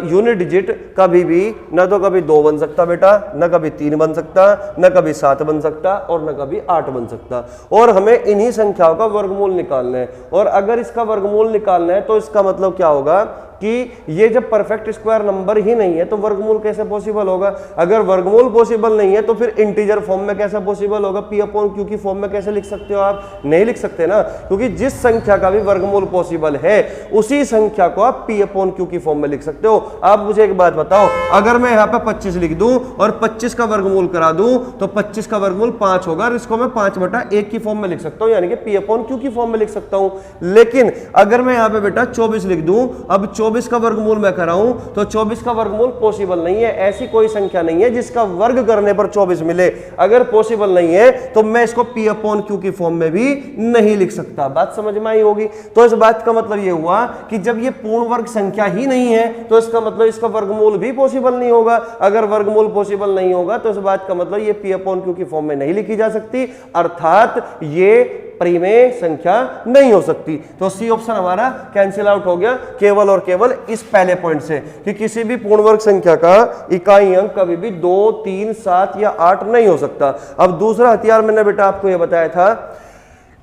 यूनिट डिजिट कभी भी ना तो कभी 2 बन सकता बेटा, ना कभी 3 बन सकता, ना कभी 7 बन सकता और ना कभी 8 बन सकता। और हमें इन्हीं संख्याओं का वर्गमूल निकालना है। और अगर इसका वर्गमूल निकालना है तो इसका मतलब क्या होगा कि ये जब परफेक्ट स्क्वायर नंबर ही नहीं है तो वर्गमूल कैसे पॉसिबल होगा? अगर वर्गमूल पॉसिबल नहीं है तो फिर इंटीजर फॉर्म में कैसे पॉसिबल होगा? P अपॉन Q की फॉर्म में कैसे लिख सकते हो आप? नहीं लिख सकते ना, क्योंकि जिस संख्या का भी वर्गमूल पॉसिबल है उसी संख्या को आप P अपॉन Q की फॉर्म में लिख सकते हो। आप मुझे एक बात बताओ, अगर मैं यहाँ पे 25 लिख दूं और 25 का वर्गमूल करा दूं तो 25 का वर्गमूल 5 होगा और इसको मैं 5/1 की फॉर्म में लिख सकता हूं, यानी कि P अपॉन Q की फॉर्म में लिख सकता हूं। लेकिन अगर मैं यहाँ पे बेटा 24 लिख दूं, अब 24 का वर्गमूल मैं कराऊं तो 24 का वर्गमूल पॉसिबल नहीं है। ऐसी कोई संख्या नहीं है जिसका वर्ग करने पर 24 मिले। अगर पॉसिबल नहीं है तो मैं इसको P अपॉन Q की फॉर्म में भी नहीं लिख सकता। बात समझ में आई होगी? तो इस बात का मतलब यह हुआ कि जब ये पूर्ण वर्ग संख्या ही नहीं है तो इसका मतलब इसका वर्गमूल भी पॉसिबल नहीं होगा। अगर वर्गमूल पॉसिबल नहीं होगा तो इस बात का मतलब ये P अपॉन Q की फॉर्म में नहीं लिखी जा सकती, अर्थात ये परिमेय संख्या नहीं हो सकती। तो सी ऑप्शन हमारा कैंसिल आउट हो गया केवल और केवल इस पहले पॉइंट से कि किसी भी पूर्ण वर्ग संख्या का इकाई अंक कभी भी 2, 3, 7 या 8 नहीं हो सकता। अब दूसरा हथियार मैंने बेटा आपको यह बताया था,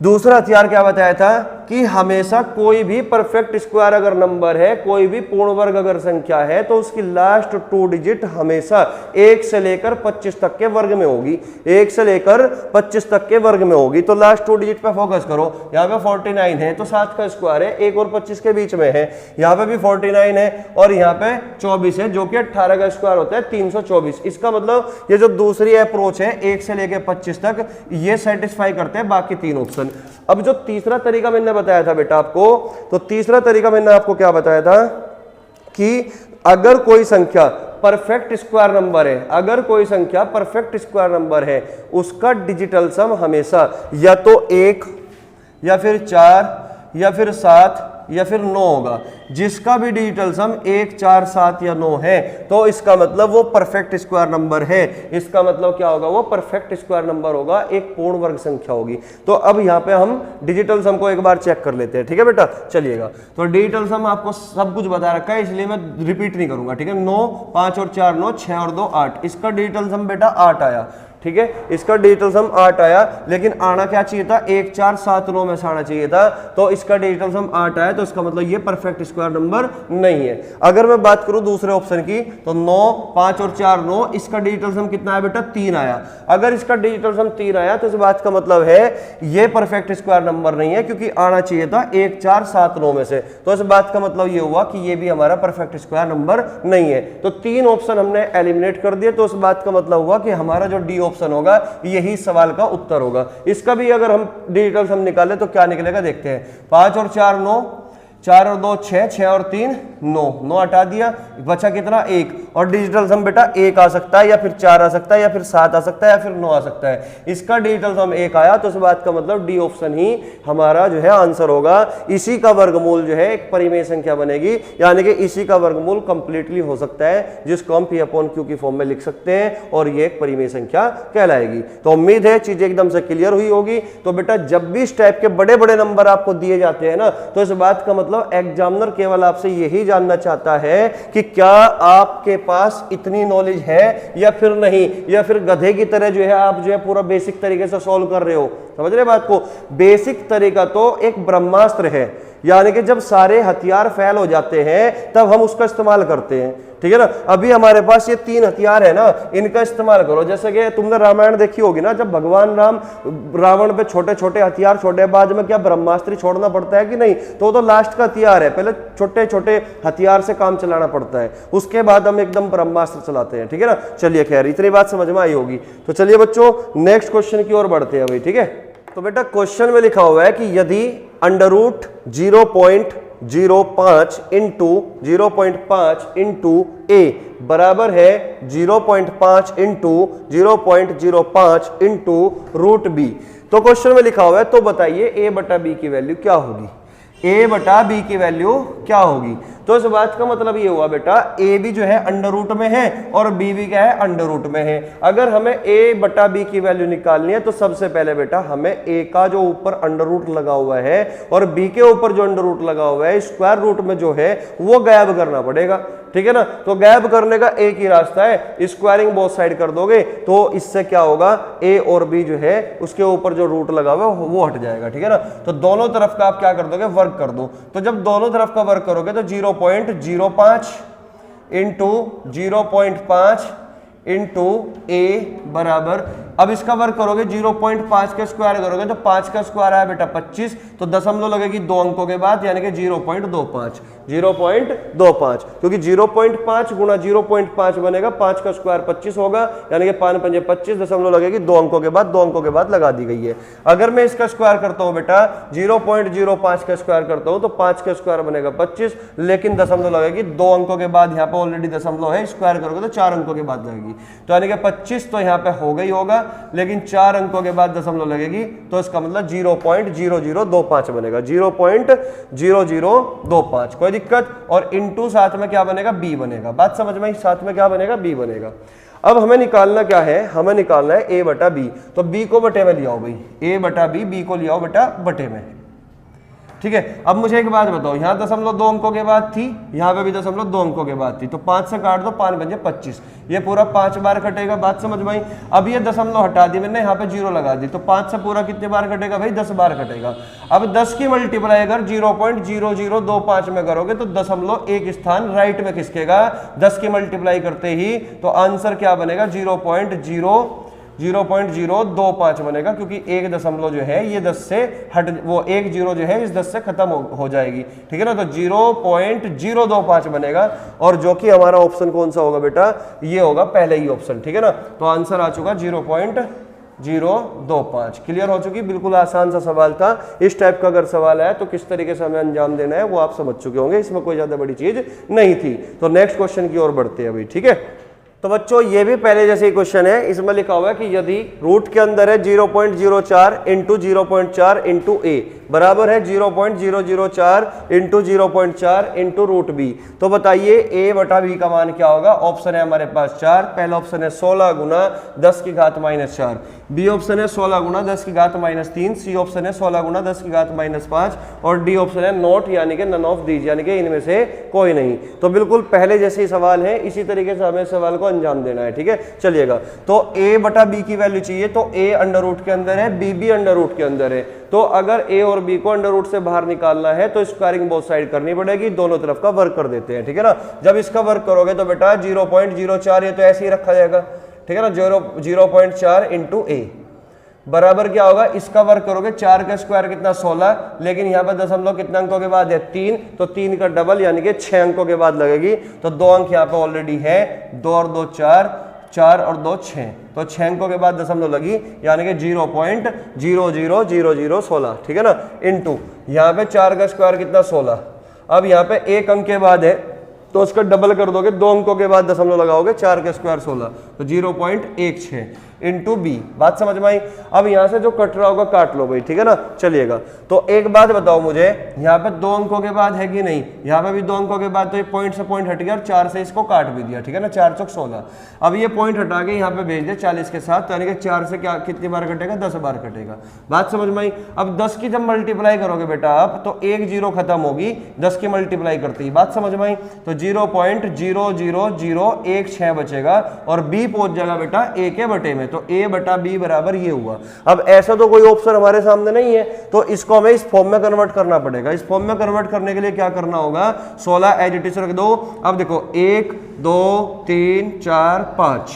दूसरा हथियार क्या बताया था कि हमेशा कोई भी परफेक्ट स्क्वायर अगर नंबर है, कोई भी पूर्ण वर्ग अगर संख्या है, तो उसकी लास्ट 2 डिजिट हमेशा 1 से लेकर 25 तक के वर्ग में होगी, 1 से लेकर 25 तक के वर्ग में होगी। तो लास्ट 2 डिजिट पे फोकस करो। यहाँ पे 49 है तो 7 का स्क्वायर है, 1 और 25 के बीच में है। यहाँ पे भी 49 है और यहाँ पे 24 है जो कि 18 का स्क्वायर होता है 324। इसका मतलब ये जो दूसरी अप्रोच है 1 से लेकर 25 तक, ये सेटिस्फाई करते हैं बाकी 3 ऑप्शन। अब जो तीसरा तरीका मैंने बताया था बेटा आपको, तो तीसरा तरीका मैंने आपको क्या बताया था कि अगर कोई संख्या परफेक्ट स्क्वायर नंबर है, अगर कोई संख्या परफेक्ट स्क्वायर नंबर है, उसका डिजिटल सम हमेशा या तो 1 या फिर 4 या फिर 7 या फिर 9 होगा। जिसका भी डिजिटल सम 1, 4, 7 या 9 है तो इसका मतलब वो परफेक्ट स्क्वायर नंबर है। इसका मतलब क्या होगा, वो परफेक्ट स्क्वायर नंबर होगा, एक पूर्ण वर्ग संख्या होगी। तो अब यहाँ पे हम डिजिटल सम को एक बार चेक कर लेते हैं, ठीक है बेटा, चलिएगा। तो डिजिटल सम आपको सब कुछ बता रखा है इसलिए मैं रिपीट नहीं करूंगा, ठीक है। 9, 5 और 4 9, 6 और 2 8, इसका डिजिटल सम बेटा 8 आया, ठीक है। इसका डिजिटल सम 8 आया, लेकिन आना क्या चाहिए था, 1, 4, 7, 9 में से आना चाहिए था। तो इसका डिजिटल सम 8 आया, तो इसका मतलब ये परफेक्ट स्क्वायर नंबर नहीं है। अगर मैं बात करूं दूसरे ऑप्शन की, तो 9, 5 और 4 9, इसका डिजिटल सम कितना है बेटा, 3 आया। अगर इसका डिजिटल सम 3 आया तो इस बात का मतलब है ये परफेक्ट स्क्वायर नंबर नहीं है, क्योंकि आना चाहिए था 1, 4, 7, 9 में से। तो इस बात का मतलब ये हुआ कि ये भी हमारा परफेक्ट स्क्वायर नंबर नहीं है। तो 3 ऑप्शन हमने एलिमिनेट कर दिए। तो इस बात का मतलब हुआ कि हमारा जो डी ऑप्शन होगा यही सवाल का उत्तर होगा। इसका भी अगर हम डिजिटल सम निकालें तो क्या निकलेगा देखते हैं। 5 और 4 9, 4 और 2 6, 6 और 3 9, 9 हटा दिया, बचा कितना 1। और डिजिटल सम बेटा 1 आ सकता है या फिर 4 आ सकता है या फिर 7 आ सकता है या फिर 9 आ सकता है। इसका डिजिटल सम 1 आया, तो इस बात का मतलब डी ऑप्शन ही हमारा जो है आंसर होगा। इसी का वर्गमूल जो है एक परिमेय संख्या बनेगी, यानी कि इसी का वर्गमूल कंप्लीटली हो सकता है, जिसको हम P/Q की फॉर्म में लिख सकते हैं और ये एक परिमेय संख्या कहलाएगी। तो उम्मीद है चीजें एकदम से क्लियर हुई होगी। तो बेटा जब भी इस टाइप के बड़े बड़े नंबर आपको दिए जाते हैं ना, तो इस बात का मतलब एग्जामिनर केवल आपसे यही जानना चाहता है कि क्या आपके पास इतनी नॉलेज है या फिर नहीं, या फिर गधे की तरह जो है आप जो है पूरा बेसिक तरीके से सॉल्व कर रहे हो। समझ रहे बात को। बेसिक तरीका तो एक ब्रह्मास्त्र है, यानी कि जब सारे हथियार फेल हो जाते हैं तब हम उसका इस्तेमाल करते हैं, ठीक है ना। अभी हमारे पास ये 3 हथियार है ना, इनका इस्तेमाल करो। जैसे कि तुमने रामायण देखी होगी ना, जब भगवान राम रावण पे छोटे छोटे हथियार छोड़े, बाद में क्या ब्रह्मास्त्र छोड़ना पड़ता है कि नहीं, तो लास्ट का हथियार है। पहले छोटे छोटे हथियार से काम चलाना पड़ता है, उसके बाद हम एकदम ब्रह्मास्त्र चलाते हैं, ठीक है ना। चलिए खैर, इतनी बात समझ में आई होगी। तो चलिए बच्चों नेक्स्ट क्वेश्चन की ओर बढ़ते हैं भाई, ठीक है। तो बेटा क्वेश्चन में लिखा हुआ है कि यदि √0.05 इंटू 0.5 इंटू ए बराबर है 0.5 इंटू 0.05 इंटू √b, तो क्वेश्चन में लिखा हुआ है, तो बताइए a बटा b की वैल्यू क्या होगी, a बटा b की वैल्यू क्या होगी। तो इस बात का मतलब ये हुआ बेटा a भी जो है अंडर रूट में है और b भी क्या है, अंडर रूट में है। अगर हमें a बटा b की वैल्यू निकालनी है तो सबसे पहले बेटा हमें a का जो ऊपर अंडर रूट लगा हुआ है और b के ऊपर जो अंडर रूट लगा हुआ है, स्क्वायर रूट में जो है वो गायब करना पड़ेगा, ठीक है ना। तो गायब करने का एक ही रास्ता है, स्क्वायरिंग बोथ साइड कर दोगे तो इससे क्या होगा, a और b जो है उसके ऊपर जो रूट लगा हुआ है वो हट जाएगा, ठीक है ना। तो दोनों तरफ का आप क्या कर दोगे, वर्क कर दो। तो जब दोनों तरफ का वर्क करोगे तो 0.05 इंटू 0.5 इंटू ए बराबर, अब इसका वर्क करोगे 0.5 का स्क्वायर करोगे तो 5 का स्क्वायर आया बेटा 25, तो दशमलव लगेगी 2 अंकों के बाद, यानी कि 0.25 क्योंकि 0.5 गुणा 0.5 बनेगा, 5 का स्क्वायर 25 होगा, यानी कि 5 पंजे 25, दशमलव लगेगी 2 अंकों के बाद, 2 अंकों के बाद लगा दी गई है। अगर मैं इसका स्क्वायर करता हूं बेटा 0.05 का स्क्वायर करता हूं तो 5 का स्क्वायर बनेगा 25, लेकिन दशमलव लगेगी 2 अंकों के बाद, यहाँ पे ऑलरेडी दशमलव है, स्क्वायर करोगे तो 4 अंकों के बाद लगेगी, तो यानी कि 25 तो यहाँ पे हो गई होगा, लेकिन 4 अंकों के बाद दशमलव लगेगी, तो इसका मतलब 0.0025 बनेगा, 0.0025। कोई दिक्कत। और इनटू साथ में क्या बनेगा, b बनेगा। बात समझ में, साथ में क्या बनेगा, b बनेगा। अब हमें निकालना क्या है, हमें निकालना है a बटा b। तो b को बटे में ले आओ भाई, a बटा b को ले आओ बेटा बटे में, ठीक है। अब मुझे एक बात बताओ, यहाँ 0.2 अंकों के बाद थी, यहाँ पे भी 0.2 अंकों के बाद थी, तो 5 से काट दो, 5 बचे 25, ये पूरा 5 बार कटेगा, बात समझ में आई। अब ये दशमलव हटा दी मैंने, यहाँ पे 0 लगा दी, तो 5 से पूरा कितने बार कटेगा भाई, 10 बार कटेगा। अब 10 की मल्टीप्लाई अगर 0.0025 में करोगे तो 0.1 स्थान राइट में खिसकेगा 10 की मल्टीप्लाई करते ही, तो आंसर क्या बनेगा 0.025 बनेगा, क्योंकि एक दशमलव जो है ये 10 से हट, वो एक जीरो जो है इस 10 से खत्म हो जाएगी, ठीक है ना। तो 0.025 बनेगा, और जो कि हमारा ऑप्शन कौन सा होगा बेटा, ये होगा पहले ही ऑप्शन, ठीक है ना। तो आंसर आ चुका 0.025। क्लियर हो चुकी, बिल्कुल आसान सा सवाल था। इस टाइप का अगर सवाल है तो किस तरीके से हमें अंजाम देना है वो आप समझ चुके होंगे, इसमें कोई ज्यादा बड़ी चीज नहीं थी। तो नेक्स्ट क्वेश्चन की ओर बढ़ते हैं अभी, ठीक है। तो बच्चों ये भी पहले जैसे ही क्वेश्चन है, इसमें लिखा हुआ है कि यदि रूट के अंदर है 0.04 इंटू 0.4 इंटू ए बराबर है 0.004 इंटू 0.4 इंटू रूट बी, तो बताइए a बटा b का मान क्या होगा। ऑप्शन है हमारे पास 4, पहला ऑप्शन है 16 गुना 10 की घात -4, बी ऑप्शन है 16 गुना 10 की घात -3, सी ऑप्शन है 16 गुना 10 की घात -5 और डी ऑप्शन है नॉट, यानी कि नन ऑफ दीज, यानी कि इनमें से कोई नहीं। तो बिल्कुल पहले जैसे ही सवाल है इसी तरीके से हमें सवाल को अंजाम देना है, ठीक है। चलिएगा, तो a बटा b की वैल्यू चाहिए, तो a अंडर रूट के अंदर है, b भी अंडर रूट के अंदर है। तो अगर a और b को अंडर रूट से बाहर निकालना है तो स्क्वायरिंग बोथ साइड करनी पड़ेगी, दोनों तरफ का वर्क कर देते हैं, ठीक है ना। जब इसका वर्क करोगे तो बेटा 0.04 ये तो ऐसे ही रखा जाएगा, ठीक है ना। 0.4 इंटू a बराबर क्या होगा, इसका वर्क करोगे 4 का स्क्वायर कितना 16, लेकिन यहाँ पर दशमलव कितना अंकों के बाद है 3, तो 3 का डबल यानी कि 6 अंकों के बाद लगेगी। तो 2 अंक यहाँ पे ऑलरेडी है, 2 और 2 4, 4 और 2 6, तो 6 अंकों के बाद दशमलव लगी, यानी कि 0.000016, ठीक है ना। इनटू यहाँ पे 4 का स्क्वायर कितना 16, अब यहाँ पे 1 अंक के बाद है तो उसका डबल कर दोगे, 2 अंकों के बाद दशमलव लगाओगे, 4 का स्क्वायर 16, तो 0.16 इंटू बी। बात समझ में आई। अब यहां से जो कट रहा होगा काट लो भाई, ठीक है ना। चलिएगा, तो एक बात बताओ मुझे, यहाँ पे 2 अंकों के बाद है कि नहीं, यहाँ पे भी 2 अंकों के बाद, तो ये पॉइंट से पॉइंट हट गया और 4 से इसको काट भी दिया, ठीक है ना। 4 चौक 16, अब ये पॉइंट हटा के यहाँ पे भेज दे 40 के साथ, यानी कि 4 से क्या कितनी बार कटेगा, 10 बार कटेगा। बात समझ में आई। अब 10 की जब मल्टीप्लाई करोगे बेटा आप, तो 1 जीरो खत्म होगी 10 की मल्टीप्लाई करते ही, बात समझ में आई। तो 0.00016 बचेगा और b पहुंच जाएगा बेटा a के बटे में, तो a बटा b बराबर ये हुआ। अब ऐसा तो कोई ऑप्शन हमारे सामने नहीं है, तो इसको हमें इस फॉर्म में कन्वर्ट करना पड़ेगा। इस फॉर्म में कन्वर्ट करने के लिए क्या करना होगा, 16 एज इट इज रख दो। अब देखो 1 2 3 4 5,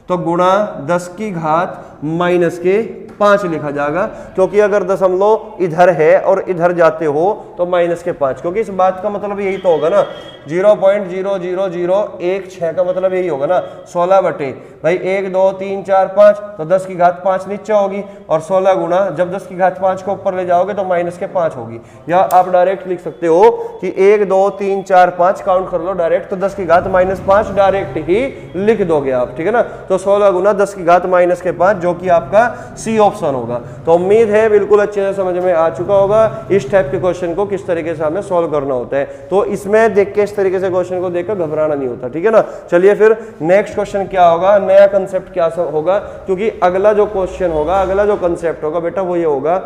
तो गुणा 10 की घात -5 लिखा जाएगा, क्योंकि अगर दशमलव इधर है और इधर जाते हो तो -5, क्योंकि इस बात का मतलब यही तो होगा ना, 0.00016 का मतलब यही होगा ना, 16 बटे भाई 1 2 3 4 5, तो 10 की घात 5 नीचे होगी, और 16 गुणा जब 10 की घात 5 को ऊपर ले जाओगे तो -5 होगी। या आप डायरेक्ट लिख सकते हो कि 1 2 3 4 5 काउंट कर लो डायरेक्ट, तो 10 की घात -5 डायरेक्ट ही लिख दोगे आप, ठीक है ना। तो 16 गुना 10 की घात -5, जो कि आपका सी ऑप्शन होगा। तो उम्मीद है बिल्कुल अच्छे से समझ में आ चुका होगा इस टाइप के क्वेश्चन को किस तरीके से हमें सॉल्व करना होता है। तो इसमें देख के, इस तरीके से क्वेश्चन को देखकर घबराना नहीं होता, ठीक है ना। चलिए फिर नेक्स्ट क्वेश्चन क्या होगा, नया कंसेप्ट क्या होगा, क्योंकि अगला जो क्वेश्चन होगा, अगला जो कंसेप्ट होगा बेटा वो ये होगा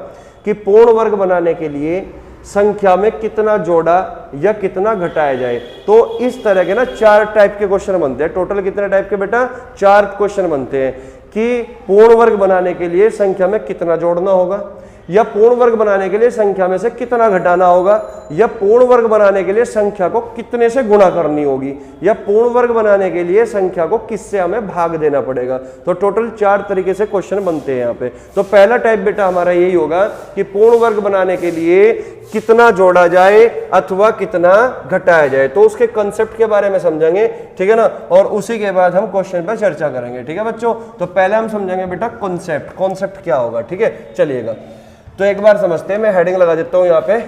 कि पूर्ण वर्ग बनाने के लिए संख्या में कितना जोड़ा या कितना घटाया जाए। तो इस तरह के ना 4 टाइप के क्वेश्चन बनते हैं। टोटल कितने टाइप के बेटा, 4 क्वेश्चन बनते हैं कि पूर्ण वर्ग बनाने के लिए संख्या में कितना जोड़ना होगा, या पूर्ण वर्ग बनाने के लिए संख्या में से कितना घटाना होगा, या पूर्ण वर्ग बनाने के लिए संख्या को कितने से गुणा करनी होगी, या पूर्ण वर्ग बनाने के लिए संख्या को किससे हमें भाग देना पड़ेगा। तो टोटल 4 तरीके से क्वेश्चन बनते हैं यहाँ पे। तो पहला टाइप बेटा हमारा यही होगा कि पूर्ण वर्ग बनाने के लिए कितना जोड़ा जाए अथवा कितना घटाया जाए। तो उसके कंसेप्ट के बारे में समझेंगे, ठीक है ना, और उसी के बाद हम क्वेश्चन पर चर्चा करेंगे, ठीक है बच्चों। तो पहले हम समझेंगे बेटा कॉन्सेप्ट क्या होगा, ठीक है। चलिएगा, तो एक बार समझते हैं, मैं हेडिंग लगा देता हूं यहाँ पे।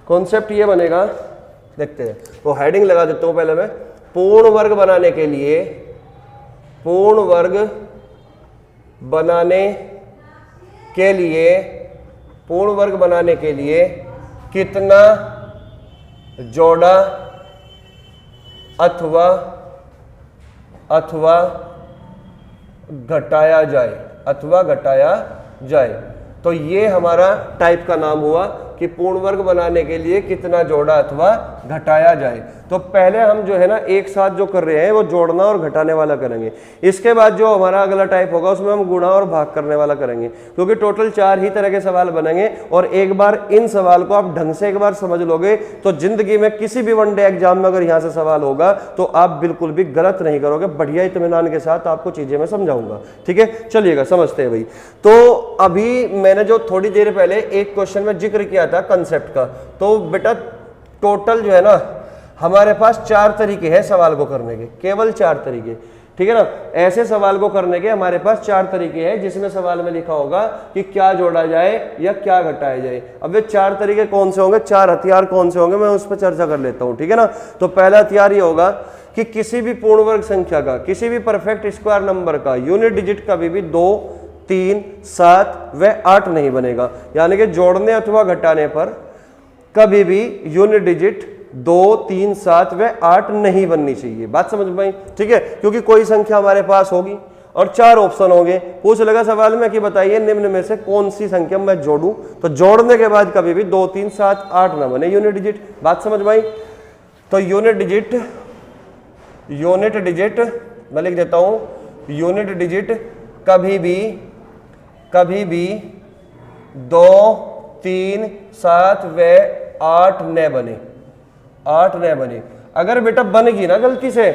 कॉन्सेप्ट ये बनेगा, देखते हैं। तो हेडिंग लगा देता हूं पहले मैं, पूर्ण वर्ग बनाने के लिए, पूर्ण वर्ग बनाने के लिए, पूर्ण वर्ग बनाने के लिए कितना जोड़ा अथवा घटाया जाए, अथवा घटाया जाए। तो ये हमारा टाइप का नाम हुआ कि पूर्ण वर्ग बनाने के लिए कितना जोड़ा अथवा घटाया जाए। तो पहले हम जो है ना एक साथ जो कर रहे हैं वो जोड़ना और घटाने वाला करेंगे। इसके बाद जो हमारा अगला टाइप होगा उसमें हम गुणा और भाग करने वाला करेंगे, क्योंकि टोटल 4 ही तरह के सवाल बनेंगे। और एक बार इन सवाल को आप ढंग से एक बार समझ लोगे तो जिंदगी में किसी भी वनडे एग्जाम में अगर यहाँ से सवाल होगा तो आप बिल्कुल भी गलत नहीं करोगे। बढ़िया इत्मीनान के साथ आपको चीजें मैं समझाऊंगा। ठीक है, चलिएगा समझते हैं भाई। तो अभी मैंने जो थोड़ी देर पहले एक क्वेश्चन में जिक्र किया था कंसेप्ट का, तो बेटा टोटल जो है ना हमारे पास 4 तरीके हैं सवाल को करने के, केवल 4 तरीके। ठीक है ना, ऐसे सवाल को करने के हमारे पास 4 तरीके हैं जिसमें सवाल में लिखा होगा कि क्या जोड़ा जाए या क्या घटाया जाए। अब वे 4 तरीके कौन से होंगे, 4 हथियार कौन से होंगे, मैं उस पर चर्चा कर लेता हूं। ठीक है ना, तो पहला हथियार ये होगा कि किसी भी पूर्ण वर्ग संख्या का, किसी भी परफेक्ट स्क्वायर नंबर का यूनिट डिजिट कभी भी 2, 3, 7 व 8 नहीं बनेगा। यानी कि जोड़ने अथवा घटाने पर कभी भी यूनिट डिजिट 2, 3, 7 व 8 नहीं बननी चाहिए। बात समझ में आई? ठीक है, क्योंकि कोई संख्या हमारे पास होगी और 4 ऑप्शन होंगे। पूछ लगा सवाल में कि बताइए निम्न में से कौन सी संख्या मैं जोड़ूं, तो जोड़ने के बाद कभी भी 2, 3, 7, 8 ना बने यूनिट डिजिट। बात समझ में आई? तो यूनिट डिजिट मैं लिख देता हूं, यूनिट डिजिट कभी भी 2, 3, 7 व 8 न बने, 8 न बने। अगर बेटा बनेगी ना गलती से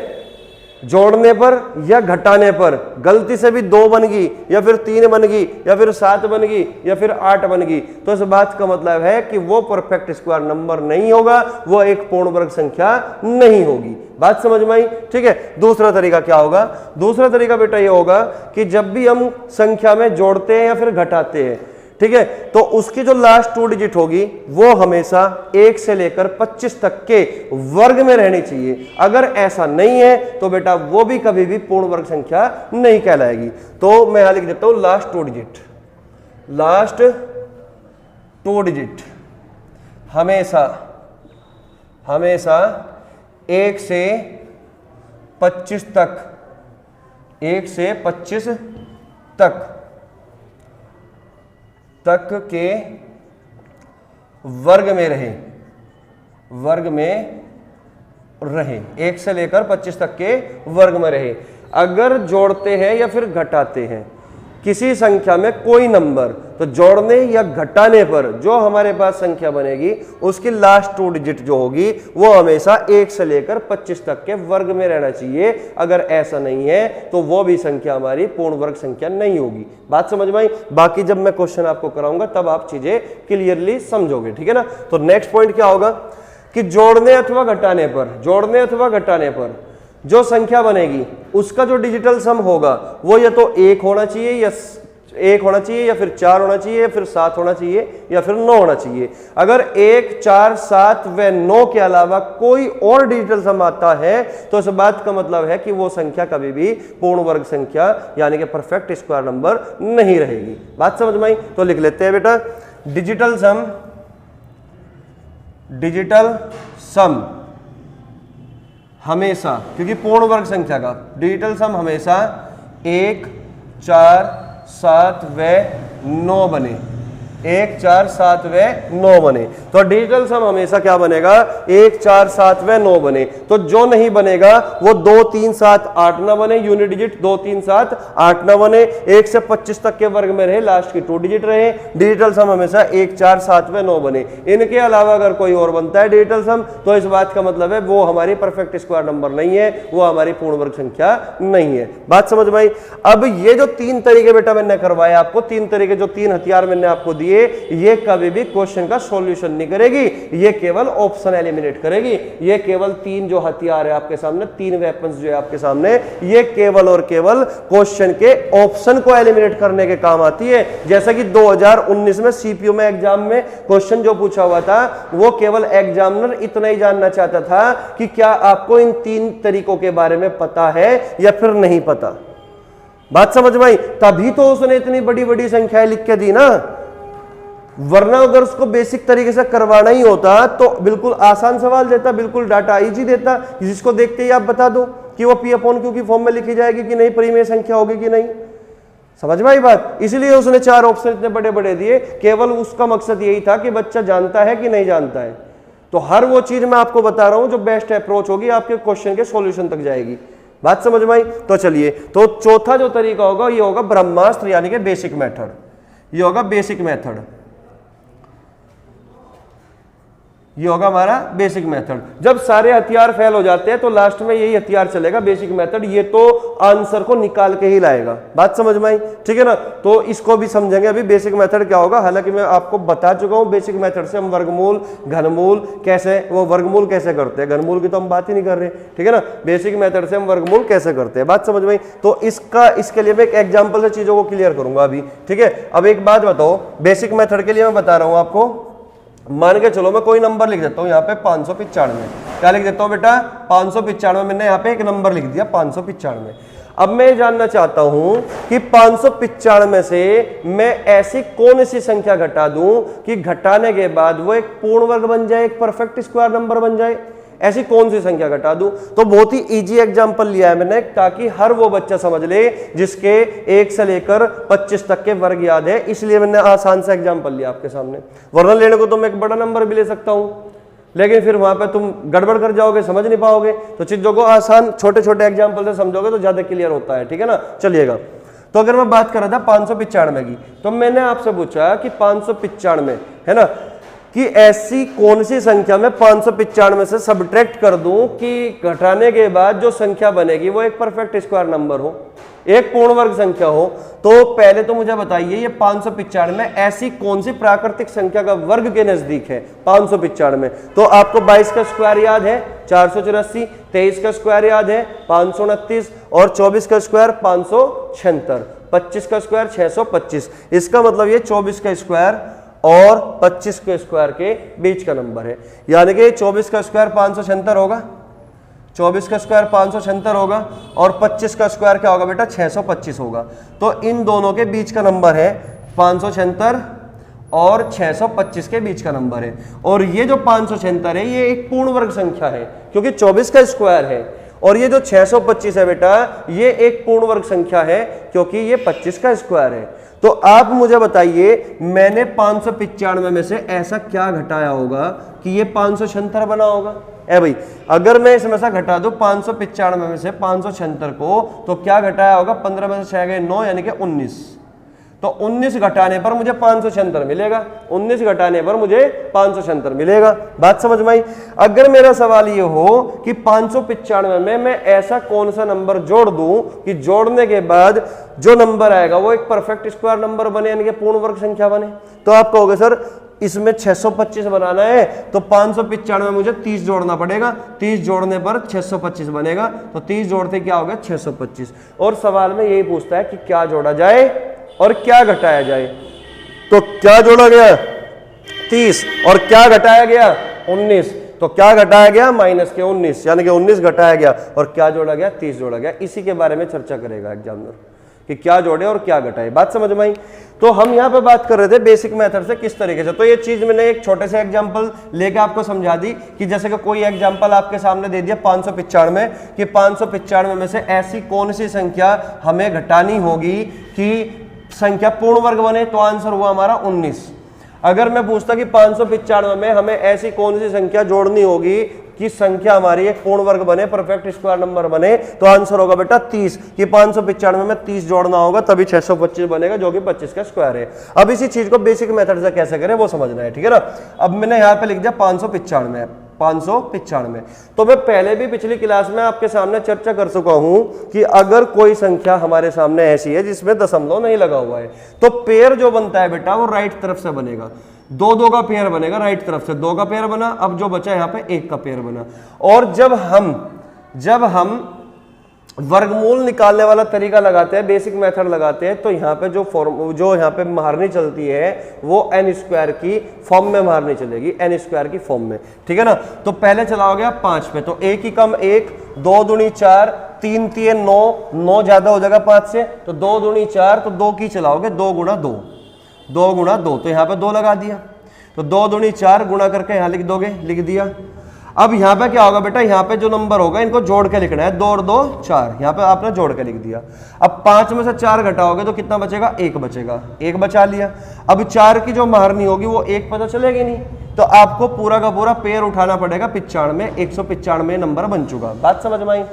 जोड़ने पर या घटाने पर, गलती से भी 2 बन गई या फिर 3 बन गई या फिर 7 बन गई या फिर 8 बन गई, तो इस बात का मतलब है कि वो परफेक्ट स्क्वायर नंबर नहीं होगा, वो एक पूर्ण वर्ग संख्या नहीं होगी। बात समझ में आई? ठीक है। दूसरा तरीका क्या होगा? दूसरा तरीका बेटा ये होगा कि जब भी हम संख्या में जोड़ते हैं या फिर घटाते हैं, ठीक है, तो उसकी जो लास्ट 2 डिजिट होगी वो हमेशा 1 से लेकर 25 तक के वर्ग में रहनी चाहिए। अगर ऐसा नहीं है तो बेटा वो भी कभी भी पूर्ण वर्ग संख्या नहीं कहलाएगी। तो मैं यहां लिख देता हूं लास्ट 2 डिजिट, लास्ट 2 डिजिट हमेशा 1 से 25 तक, 1 से 25 तक के वर्ग में रहे, 1 से लेकर 25 तक के वर्ग में रहे। अगर जोड़ते हैं या फिर घटाते हैं किसी संख्या में कोई नंबर, तो जोड़ने या घटाने पर जो हमारे पास संख्या बनेगी उसकी लास्ट 2 डिजिट जो होगी वो हमेशा 1 से लेकर 25 तक के वर्ग में रहना चाहिए। अगर ऐसा नहीं है तो वो भी संख्या हमारी पूर्ण वर्ग संख्या नहीं होगी। बात समझ में आई? बाकी जब मैं क्वेश्चन आपको कराऊंगा तब आप चीजें क्लियरली समझोगे। ठीक है ना। तो नेक्स्ट पॉइंट क्या होगा कि जोड़ने अथवा घटाने पर जो संख्या बनेगी उसका जो डिजिटल सम होगा वो या तो 1 होना चाहिए या फिर 4 होना चाहिए या फिर 7 होना चाहिए या फिर 9 होना चाहिए। अगर 1, 4, 7 व 9 के अलावा कोई और डिजिटल सम आता है तो इस बात का मतलब है कि वो संख्या कभी भी पूर्ण वर्ग संख्या यानी कि परफेक्ट स्क्वायर नंबर नहीं रहेगी। बात समझ में आई? तो लिख लेते हैं बेटा डिजिटल सम हमेशा, क्योंकि पूर्ण वर्ग संख्या का डिजिटल सम हमेशा 1, 4, 7 व 9 बने, 1, 4, 7 व 9 बने। तो डिजिटल सम हमेशा क्या बनेगा? 1, 4, 7 व 9 बने। तो जो नहीं बनेगा वो 2, 3, 7, 8 ना बने, यूनिट डिजिट 2, 3, 7, 8 ना बने, 1 से 25 तक के वर्ग में रहे, लास्ट की 2 डिजिट रहे। डिजिटल सम हमेशा 1, 4, 7 व 9 बने। इनके अलावा अगर कोई और बनता है डिजिटल सम तो इस बात का मतलब है वो हमारी परफेक्ट स्क्वायर नंबर नहीं है, वो हमारी पूर्ण वर्ग संख्या नहीं है। बात समझ में आई? अब ये जो 3 तरीके बेटा मैंने करवाए आपको, 3 तरीके जो 3 हथियार मैंने आपको दिए, ये कभी भी क्वेश्चन का सॉल्यूशन नहीं करेगी, ये केवल ऑप्शन एलिमिनेट करेगी। ये केवल 3 जो हथियार है आपके सामने, 3 वेपन्स जो है आपके सामने, ये केवल और केवल क्वेश्चन के ऑप्शन को एलिमिनेट करने के काम आती है। जैसा कि 2019 में सीपीयू में एग्जाम में क्वेश्चन जो पूछा हुआ था वो केवल एग्जामिनर इतना ही जानना चाहता था कि क्या आपको इन 3 तरीकों के बारे में पता है या फिर नहीं पता। बात समझ में आई? तभी तो उसने इतनी बड़ी बड़ी संख्याएं लिख के दी ना, वरना अगर उसको बेसिक तरीके से करवाना ही होता तो बिल्कुल आसान सवाल देता, बिल्कुल डाटा इजी देता जिसको देखते ही आप बता दो। कि वो पी अपॉन क्यू की फॉर्म में लिखी जाएगी कि नहीं, परिमेय संख्या होगी कि नहीं। समझ में आई बात? इसलिए उसने 4 ऑप्शन इतने बड़े बड़े दिए, केवल उसका मकसद यही था कि बच्चा जानता है कि नहीं जानता है। तो हर वो चीज मैं आपको बता रहा हूं जो बेस्ट अप्रोच होगी, आपके क्वेश्चन के सॉल्यूशन तक जाएगी। बात समझ में आई? तो चलिए, तो चौथा जो तरीका होगा ये होगा ब्रह्मास्त्र यानी कि बेसिक मेथड। ये होगा बेसिक मेथड, ये होगा हमारा बेसिक मेथड। जब सारे हथियार फेल हो जाते हैं तो लास्ट में यही हथियार चलेगा, बेसिक मेथड। ये तो आंसर को निकाल के ही लाएगा। बात समझ में आई? ठीक है ना? तो इसको भी समझेंगे अभी बेसिक मेथड क्या होगा। हालांकि मैं आपको बता चुका हूं बेसिक मेथड से हम वर्गमूल, घनमूल कैसे, वो वर्गमूल कैसे करते हैं, घनमूल की तो हम बात ही नहीं कर रहे, ठीक है ना। बेसिक मेथड से हम वर्गमूल कैसे करते हैं, बात समझ में आई? तो इसके लिए मैं एक एग्जाम्पल से चीजों को क्लियर करूंगा अभी, ठीक है। अब एक बात बताओ, बेसिक मेथड के लिए मैं बता रहा हूं आपको, मान के चलो मैं कोई नंबर लिख देता हूं यहाँ पे 595। क्या लिख देता हूं बेटा? 595। मैंने यहाँ पे एक नंबर लिख दिया 595। अब मैं जानना चाहता हूं कि 595 से मैं ऐसी कौन सी संख्या घटा दूं कि घटाने के बाद वो एक पूर्ण वर्ग बन जाए, एक परफेक्ट स्क्वायर नंबर बन जाए। ऐसी कौन सी संख्या घटा दूं? तो बहुत ही इजी एग्जांपल लिया है मैंने, ताकि हर वो बच्चा समझ ले जिसके 1 से लेकर 25 तक के वर्ग याद है, इसलिए मैंने आसान सा एग्जांपल लिया आपके सामने। वरना लेने को तो मैं एक बड़ा नंबर भी ले सकता हूं, लेकिन फिर वहां पे तुम गड़बड़ कर जाओगे, समझ नहीं पाओगे। तो चीजों को आसान छोटे छोटे एग्जाम्पल से समझोगे तो ज्यादा क्लियर होता है, ठीक है ना। चलिएगा, तो अगर मैं बात कर रहा था 595 की, तो मैंने आपसे पूछा कि 595 है ना, कि ऐसी कौन सी संख्या में 595 से सब्ट्रैक्ट कर दूं कि घटाने के बाद जो संख्या बनेगी वो एक परफेक्ट स्क्वायर नंबर हो, एक पूर्ण वर्ग संख्या हो। तो पहले तो मुझे बताइए ये 595 ऐसी कौन सी प्राकृतिक संख्या का वर्ग के नजदीक है 595? तो आपको 22 का स्क्वायर याद है 484, 23 का स्क्वायर याद है 529 और 24 का स्क्वायर 576, 25 का स्क्वायर 625। इसका मतलब ये 24 का स्क्वायर और 25 के स्क्वायर के बीच का नंबर है, यानी कि 24 का स्क्वायर 576 होगा, 24 का स्क्वायर 576 होगा और 25 का स्क्वायर क्या होगा बेटा? 625 होगा। तो इन दोनों के बीच का नंबर है 576 और 625 के बीच का नंबर है। और ये जो 576 है ये एक पूर्ण वर्ग संख्या है, क्योंकि 24 का स्क्वायर है, और ये जो 625 है बेटा ये एक पूर्ण वर्ग संख्या है, क्योंकि ये 25 का स्क्वायर है। तो आप मुझे बताइए मैंने 595 में से ऐसा क्या घटाया होगा कि ये 576 बना होगा? ए भाई, अगर मैं इसमें से घटा दूं 595 में से 576 को, तो क्या घटाया होगा? 15 में से 6 गए 9, यानी कि 19। तो 19 घटाने पर मुझे 576 मिलेगा, 19 घटाने पर मुझे 576 मिलेगा। बात समझ में आई? अगर मेरा सवाल ये हो कि 595 में मैं ऐसा कौन सा नंबर जोड़ दूं कि जोड़ने के बाद जो नंबर आएगा वो एक परफेक्ट स्क्वायर नंबर बने, यानी कि पूर्ण वर्ग संख्या बने, तो आप कहोगे सर इसमें 625 बनाना है तो 595 में मुझे 30 जोड़ना पड़ेगा, 30 जोड़ने पर 625 बनेगा। तो 30 जोड़ते क्या होगा? 625। और सवाल में यही पूछता है कि क्या जोड़ा जाए और क्या घटाया जाए। तो क्या जोड़ा गया? 30। और क्या घटाया गया? 19। तो क्या घटाया गया? माइनस के 19, यानी कि 19 घटाया गया और क्या जोड़ा गया? 30 जोड़ा गया। इसी के बारे में चर्चा करेगा एग्जामिनर कि क्या जोड़े और क्या घटाए। बात समझ में आई? तो हम यहाँ पे बात कर रहे थे बेसिक मेथड से किस तरीके से। तो ये चीज मैंने एक छोटे से एग्जांपल लेके आपको समझा दी कि जैसे कि कोई एग्जांपल आपके सामने दे दिया 595 कि 595 में से ऐसी कौन सी संख्या हमें घटानी होगी कि संख्या पूर्ण वर्ग बने, तो आंसर हुआ हमारा 19। अगर मैं पूछता कि 595 में हमें ऐसी कौन सी संख्या जोड़नी होगी कि संख्या हमारी एक पूर्ण वर्ग बने, परफेक्ट स्क्वायर नंबर बने, तो आंसर होगा बेटा 30 कि 595 में 30 जोड़ना होगा तभी 625 बनेगा, जो कि 25 का स्क्वायर है। अब इसी चीज को बेसिक मेथड से कैसे करें वो समझना है, ठीक है ना। अब मैंने यहाँ पे लिख दिया 595। तो मैं पहले भी पिछली क्लास में आपके सामने चर्चा कर चुका हूं कि अगर कोई संख्या हमारे सामने ऐसी है जिसमें दशमलव नहीं लगा हुआ है, तो पेयर जो बनता है बेटा वो राइट तरफ से बनेगा, 2-2 का पेयर बनेगा, राइट तरफ से 2 का पेयर बना, अब जो बचा यहाँ पे 1 का पेयर बना। और जब हम वर्गमूल निकालने वाला तरीका लगाते हैं, बेसिक मेथड लगाते हैं, तो यहाँ पे जो यहाँ पे महारनी चलती है वो n स्क्वायर की फॉर्म में महारनी चलेगी, n स्क्वायर की फॉर्म में, ठीक है ना। तो पहले चला गया 5 पे, तो 1 ही कम 1, 2 दूनी 4, 3 3 9, 9 ज्यादा हो जाएगा 5 से, तो 2 दूनी 4, तो 2 की चलाओगे 2 गुणा 2, 2 गुणा 2, तो यहाँ पे 2 लगा दिया, तो 2 दूनी 4 गुणा करके यहाँ लिख दोगे, लिख दिया। अब यहाँ पे क्या होगा बेटा, यहाँ पे जो नंबर होगा इनको जोड़ के लिखना है, 2 और 2 4, यहाँ पे आपने जोड़ के लिख दिया। अब 5 में से 4 घटाओगे तो कितना बचेगा, 1 बचेगा, 1 बचा लिया। अब 4 की जो महारनी होगी वो 1 पता चलेगी नहीं, तो आपको पूरा का पूरा पेयर उठाना पड़ेगा 95, 195 नंबर बन चुका। बात समझ में आई?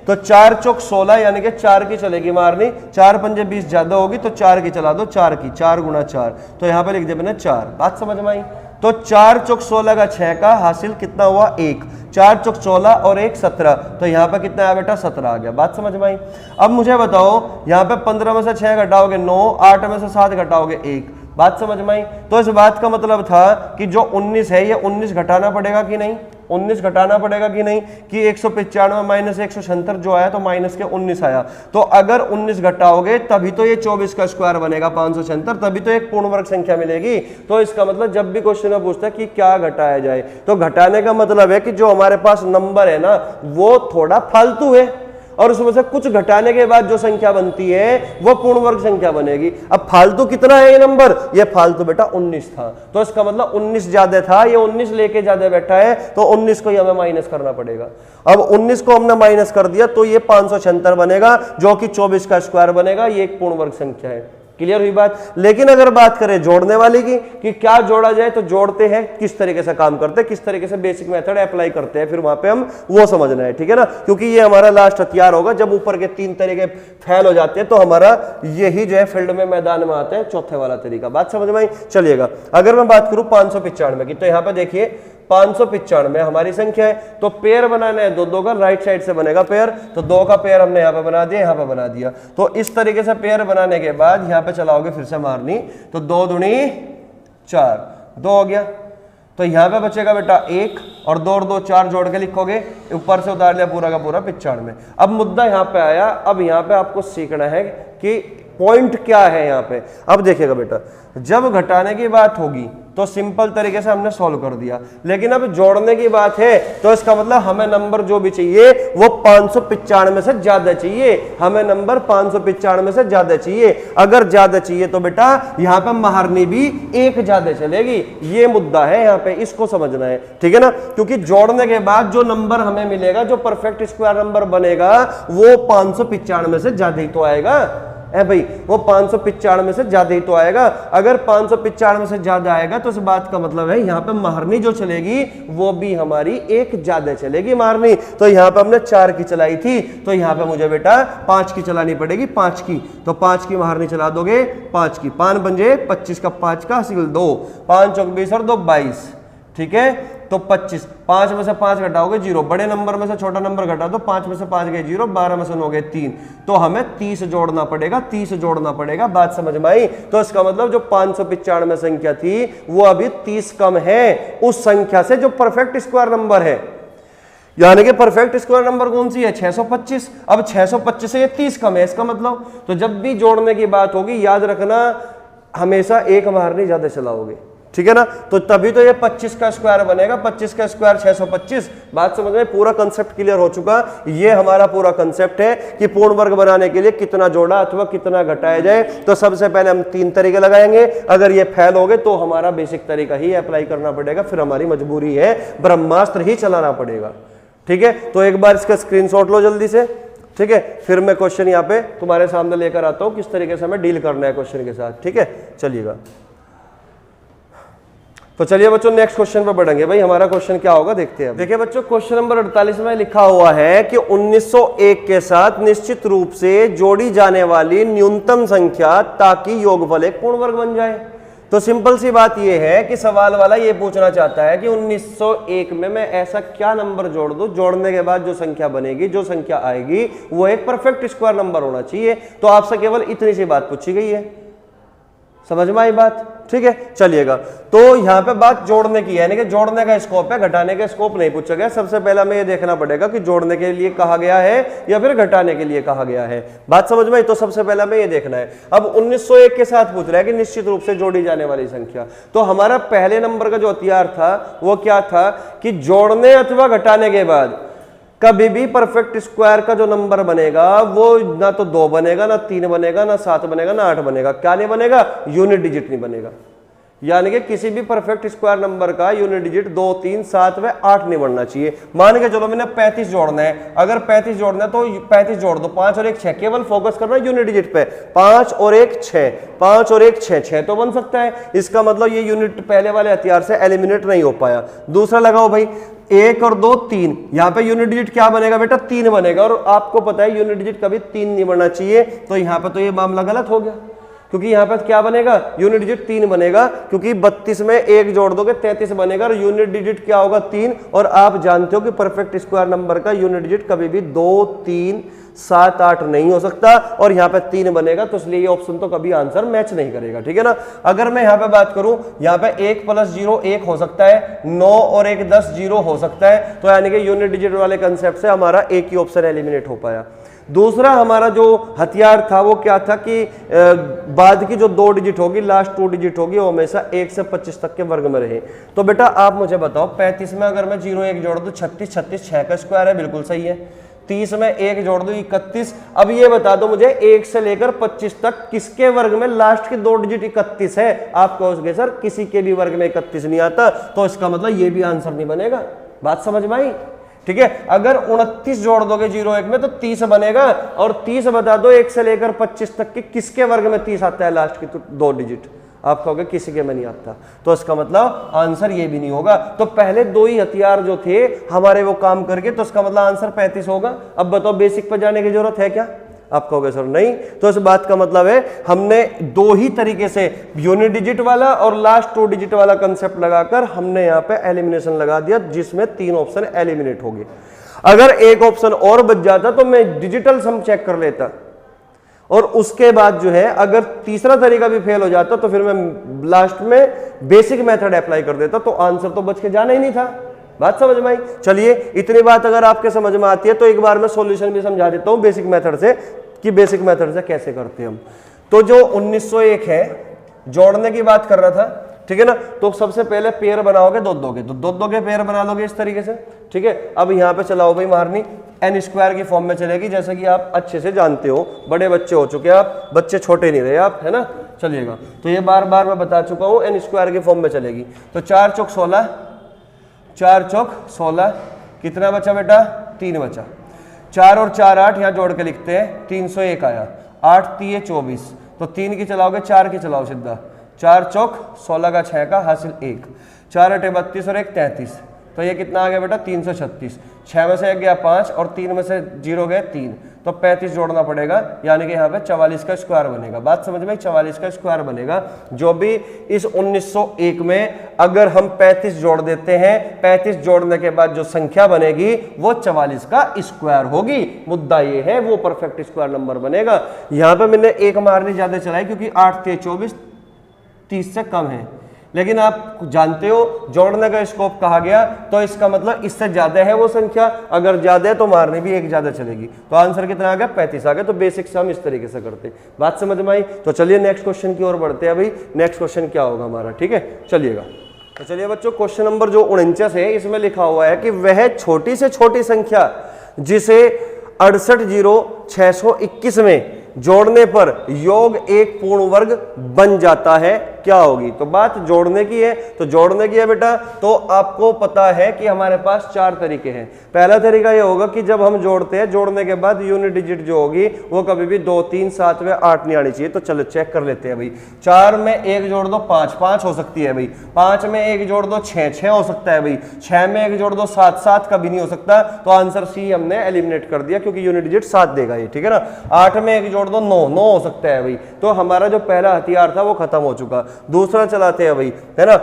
तो 4 चौक 16 यानी कि 4 की चलेगी मारनी, 4 पंजे 20 ज्यादा होगी तो 4 की चला दो, 4 की, 4 गुना 4, तो यहाँ पे लिख दिया मैंने 4। बात समझ में आई? तो 4 चौक 16 का 6 का हासिल कितना हुआ, 1, 4 चौक 16 और 1 17, तो यहाँ पे कितना आया बेटा, 17 आ गया। बात समझ में आई? अब मुझे बताओ यहाँ पे 15 में से 6 घटाओगे 9, 8 में से 7 घटाओगे 1। बात समझ में आई? तो इस बात का मतलब था कि जो 19 है ये 19 घटाना पड़ेगा कि नहीं, 19 घटाना पड़ेगा कि नहीं, कि 195 माइनस 176 जो आया तो माइनस के 19 आया। तो अगर 19 घटाओगे तभी तो ये 24 का स्क्वायर बनेगा 576, तभी तो एक पूर्ण वर्ग संख्या मिलेगी। तो इसका मतलब जब भी क्वेश्चन में पूछता है कि क्या घटाया जाए, तो घटाने का मतलब है कि जो हमारे पास नंबर है ना वो थोड़ा फालतू है और उसमें से कुछ घटाने के बाद जो संख्या बनती है वो पूर्ण वर्ग संख्या बनेगी। अब फालतू कितना है ये नंबर, ये फालतू बेटा 19 था, तो इसका मतलब 19 ज्यादा था, ये 19 लेके ज्यादा बैठा है, तो 19 को ही हमें माइनस करना पड़ेगा। अब 19 को हमने माइनस कर दिया तो ये 576 बनेगा, जो कि 24 का स्क्वायर बनेगा। ये एक पूर्ण वर्ग संख्या है। क्लियर हुई बात? लेकिन अगर बात करें जोड़ने वाली की कि क्या जोड़ा जाए, तो जोड़ते हैं किस तरीके से काम करते हैं, किस तरीके से बेसिक मेथड अप्लाई करते हैं, फिर वहां पे हम वो समझना है, ठीक है ना, क्योंकि ये हमारा लास्ट हथियार होगा। जब ऊपर के 3 तरीके फेल हो जाते हैं तो हमारा यही जो है फील्ड में मैदान में आता है चौथे वाला तरीका। बात समझ में आई? चलिएगा, अगर मैं बात करूं 595 की, तो यहां पर देखिए 595 हमारी संख्या है, तो पेयर बनाना है 2 का, राइट साइड से बनेगा पेयर, तो 2 का पेयर हमने यहाँ पे बना दिया, यहाँ पे बना दिया। तो इस तरीके से पेयर बनाने के बाद यहाँ पे चलाओगे फिर से मारनी, तो 2 दूनी 4, 2 हो गया। तो यहाँ पे बचेगा बेटा 1 और 2 और 2 4 जोड़ के लिखोगे, ऊपर से उतार लिया पूरा का पूरा 95। अब मुद्दा यहाँ पे आया, अब यहाँ पे आपको सीखना है कि पॉइंट क्या है यहाँ पे। अब देखिएगा बेटा, जब घटाने की बात होगी तो सिंपल तरीके से हमने सॉल्व कर दिया, लेकिन अब जोड़ने की बात है तो इसका मतलब हमें नंबर जो भी चाहिए वो 595 से ज्यादा चाहिए, हमें नंबर 595 से ज्यादा चाहिए। अगर ज्यादा चाहिए तो बेटा यहाँ पे महारनी भी 1 ज्यादा चलेगी। ये मुद्दा है यहाँ पे, इसको समझना है, ठीक है ना, क्योंकि जोड़ने के बाद जो नंबर हमें मिलेगा, जो परफेक्ट स्क्वायर नंबर बनेगा वो 595 से ज्यादा ही तो आएगा है भाई, वो 595 से ज्यादा ही तो आएगा। अगर 595 से ज्यादा आएगा तो इस बात का मतलब है यहाँ पे महारनी जो चलेगी वो भी हमारी 1 ज्यादा चलेगी महारनी। तो यहाँ पे हमने 4 की चलाई थी, तो यहाँ पे मुझे बेटा 5 की चलानी पड़ेगी, 5 की, तो 5 की महारनी चला दोगे, 5 की, 5 पंजे 25 का 5 का हासिल 2, 5 चौक 20 और 2 22, ठीक है, तो 25, 5 में से 5 घटाओगे 0, बड़े नंबर में से छोटा नंबर घटा दो, 5 में से 5 गए 0, 12 में से 9 गए 3, तो हमें 30 जोड़ना पड़ेगा, 30 जोड़ना पड़ेगा। बात समझ में आई? तो इसका मतलब जो 595 संख्या थी वो अभी 30 कम है उस संख्या से जो परफेक्ट स्क्वायर नंबर है, यानी कि परफेक्ट स्क्वायर नंबर कौन सी है, 625। अब 625 से ये 30 कम है, इसका मतलब तो जब भी जोड़ने की बात होगी याद रखना हमेशा 1 महारनी ज्यादा चलाओगे, ठीक है ना, तो तभी तो ये 25 का स्क्वायर बनेगा, 25 का स्क्वायर 625। बात समझ में? पूरा कंसेप्ट क्लियर हो चुका। ये हमारा पूरा कंसेप्ट है कि पूर्ण वर्ग बनाने के लिए कितना जोड़ा अथवा कितना घटाया जाए। तो सबसे पहले हम 3 तरीके लगाएंगे, अगर ये फेल हो गए तो हमारा बेसिक तरीका ही अप्लाई करना पड़ेगा, फिर हमारी मजबूरी है ब्रह्मास्त्र ही चलाना पड़ेगा, ठीक है। तो एक बार इसका स्क्रीनशॉट लो जल्दी से, ठीक है, फिर मैं क्वेश्चन यहाँ पे तुम्हारे सामने लेकर आता हूँ किस तरीके से हमें डील करना है क्वेश्चन के साथ, ठीक है। चलिएगा, तो चलिए बच्चों नेक्स्ट क्वेश्चन पर बढ़ेंगे। भाई हमारा क्वेश्चन क्या होगा देखते हैं। देखिए बच्चों क्वेश्चन नंबर 48 में लिखा हुआ है कि 1901 के साथ निश्चित रूप से जोड़ी जाने वाली न्यूनतम संख्या ताकि योगफल एक पूर्ण वर्ग बन जाए। तो सिंपल सी बात यह है कि सवाल वाला ये पूछना चाहता है कि 1901 में मैं ऐसा क्या नंबर जोड़ दूं, जोड़ने के बाद जो संख्या बनेगी, जो संख्या आएगी वो एक परफेक्ट स्क्वायर नंबर होना चाहिए। तो आपसे केवल इतनी सी बात पूछी गई है, समझ में आई बात, ठीक है। चलिएगा, तो यहां पे बात जोड़ने की है, यानी कि जोड़ने का स्कोप है, घटाने का स्कोप नहीं पूछा गया। सबसे पहले हमें ये देखना पड़ेगा कि जोड़ने के लिए कहा गया है या फिर घटाने के लिए कहा गया है। बात समझ में आई? तो सबसे पहले हमें ये देखना है। अब 1901 के साथ पूछ रहा है कि निश्चित रूप से जोड़ी जाने वाली संख्या, तो हमारा पहले नंबर का जो हथियार था वो क्या था कि जोड़ने अथवा घटाने के बाद कभी भी परफेक्ट स्क्वायर का जो नंबर बनेगा वो ना तो 2 बनेगा, ना 3 बनेगा, ना 7 बनेगा, ना 8 बनेगा। क्या नहीं बनेगा? यूनिट डिजिट नहीं बनेगा। यानी कि किसी भी परफेक्ट स्क्वायर नंबर का यूनिट डिजिट 2, 3, 7 व 8 नहीं बढ़ना चाहिए। मान के चलो मैंने 35 जोड़ना है, अगर 35 जोड़ना है तो 35 जोड़ दो, 5 और 1 6, केवल फोकस करना यूनिट डिजिट पे, 5 और 1 6, 5 और 1 6, 6 तो बन सकता है। इसका मतलब ये यूनिट पहले वाले हथियार से एलिमिनेट नहीं हो पाया। दूसरा लगाओ भाई, 1 और 2 3, यहां पे यूनिट डिजिट क्या बनेगा बेटा 3 बनेगा, और आपको पता है यूनिट डिजिट कभी 3 नहीं बनना चाहिए, तो यहां पे तो ये मामला गलत हो गया, क्योंकि यहां पर क्या बनेगा यूनिट डिजिट 3 बनेगा, क्योंकि 32 में 1 जोड़ दोगे 33 बनेगा, और यूनिट डिजिट क्या होगा 3, और आप जानते हो कि परफेक्ट स्क्वायर नंबर का यूनिट डिजिट कभी भी 2, 3, 7, 8 नहीं हो सकता, और यहां पे 3 बनेगा, तो इसलिए ये ऑप्शन तो कभी आंसर मैच नहीं करेगा, ठीक है ना। अगर मैं यहां पे बात करूं, यहां पे 1 + 0 1 हो सकता है, 9 और 1 10 0 हो सकता है, तो यानी कि यूनिट डिजिट वाले कंसेप्ट से हमारा एक ही ऑप्शन एलिमिनेट हो पाया। दूसरा हमारा जो हथियार था वो क्या था कि बाद की जो 2 डिजिट होगी, लास्ट 2 डिजिट होगी, वो हमेशा 1 से 25 तक के वर्ग में रहे। तो बेटा आप मुझे बताओ, 35 में अगर मैं 0 1 जोड़ दूं 36, 36 6 का स्क्वायर है, बिल्कुल सही है। 30 में 1 जोड़ दूं 31। अब ये बता दो मुझे 1 से लेकर 25 तक किसके वर्ग में लास्ट की 2 डिजिट 31 है। आप कहोगे सर किसी के भी वर्ग में 31 नहीं आता, तो इसका मतलब ये भी आंसर नहीं बनेगा। बात समझ में आई? ठीक है, अगर 29 जोड़ दोगे 0 1 में तो 30 बनेगा, और 30 बता दो 1 से लेकर 25 तक के किसके वर्ग में 30 आता है लास्ट की 2 डिजिट। आप कहोगे किसी के में नहीं आता, तो इसका मतलब आंसर ये भी नहीं होगा। तो पहले 2 ही हथियार जो थे हमारे वो काम करके, तो इसका मतलब आंसर 35 होगा। अब बताओ बेसिक पर जाने की जरूरत है क्या? आप कहोगे सर नहीं। तो इस बात का मतलब है हमने 2 ही तरीके से यूनिट डिजिट वाला और लास्ट 2 डिजिट वाला कंसेप्ट लगाकर हमने यहां पे एलिमिनेशन लगा दिया, जिसमें 3 ऑप्शन एलिमिनेट हो गए। अगर एक ऑप्शन और बच जाता तो मैं डिजिटल सम चेक कर लेता, और उसके बाद जो है अगर तीसरा तरीका भी फेल हो जाता तो फिर मैं लास्ट में बेसिक मेथड अप्लाई कर देता, तो आंसर तो बच के जाना ही नहीं था। बात समझ में आई? चलिए, इतनी बात अगर आपके समझ में आती है तो एक बार मैं सॉल्यूशन भी समझा देता हूं बेसिक मेथड से, कि बेसिक मेथड से कैसे करते हैं हम। तो जो 1901 है, जोड़ने की बात कर रहा था, ठीक है ना। तो सबसे पहले पेयर बनाओगे, दो दोगे, तो दो के पेयर बना लोगे इस तरीके से, ठीक है। अब यहाँ पे चलाओ भाई मारनी, n स्क्वायर की फॉर्म में चलेगी, जैसा कि आप अच्छे से जानते हो, बड़े बच्चे हो चुके हैं आप, बच्चे छोटे नहीं रहे आप, है ना। चलिएगा, तो ये बार बार मैं बता चुका हूँ, n स्क्वायर की फॉर्म में चलेगी। तो 4 चौक 16, 4 चौक 16, कितना बचा बेटा? 3 बचा। 4 और 4 8, यहाँ जोड़ के लिखते हैं, 301 आया। 8 3 24, तो 3 की चलाओगे, 4 की चलाओ सीधा, 4 चौक 16 का 6 का हासिल 1, 4 8 32 और 1 33, तो ये कितना आ गया बेटा? 336। 6 में से 1 गया 5 और 3 में से 0 गए 3, तो 35 जोड़ना पड़ेगा, यानी कि यहाँ पे 44 का स्क्वायर बनेगा। बात समझ में? 44 का स्क्वायर बनेगा। जो भी इस 1901 में अगर हम 35 जोड़ देते हैं, 35 जोड़ने के बाद जो संख्या बनेगी वो 44 का स्क्वायर होगी। मुद्दा ये है, वो परफेक्ट स्क्वायर नंबर बनेगा। यहाँ पे मैंने एक मारनी ज्यादा चलाई क्योंकि 8 3 24 30 से कम है, लेकिन आप जानते हो जोड़ने का स्कोप कहा गया, तो इसका मतलब इससे ज्यादा है वो संख्या, अगर ज्यादा है तो मारने भी एक ज्यादा चलेगी। तो आंसर कितना आ गया? 35 आ गया। तो बेसिक से हम इस तरीके से करते। बात समझ में आई? तो चलिए नेक्स्ट क्वेश्चन की ओर बढ़ते हैं। भाई नेक्स्ट क्वेश्चन क्या होगा हमारा, ठीक है, चलिएगा। तो चलिए बच्चों, क्वेश्चन नंबर जो 49 है, इसमें लिखा हुआ है कि वह छोटी से छोटी संख्या जिसे 68,621 में जोड़ने पर योग एक पूर्ण वर्ग बन जाता है, क्या होगी? तो बात जोड़ने की है, तो जोड़ने की है बेटा, तो आपको पता है कि हमारे पास 4 तरीके हैं। पहला तरीका यह होगा कि जब हम जोड़ते हैं, जोड़ने के बाद यूनिट डिजिट जो होगी वो कभी भी 2 3 7 व 8 नहीं आनी चाहिए। तो चलो चेक कर लेते हैं भाई। 4 में 1 जोड़ दो 5, 5 हो सकती है भाई। 5 में 1 जोड़ दो 6, 6 हो सकता है भाई। 6 में 1 जोड़ दो 7, 7 कभी नहीं हो सकता। तो आंसर सी हमने एलिमिनेट कर दिया, क्योंकि यूनिट डिजिट 7 देगा ये, ठीक है ना। 8 में 1 जोड़ दो 9, 9 हो सकता है भाई। तो हमारा जो पहला हथियार था वो खत्म हो चुका। दूसरा चलाते हैं भाई, है ना।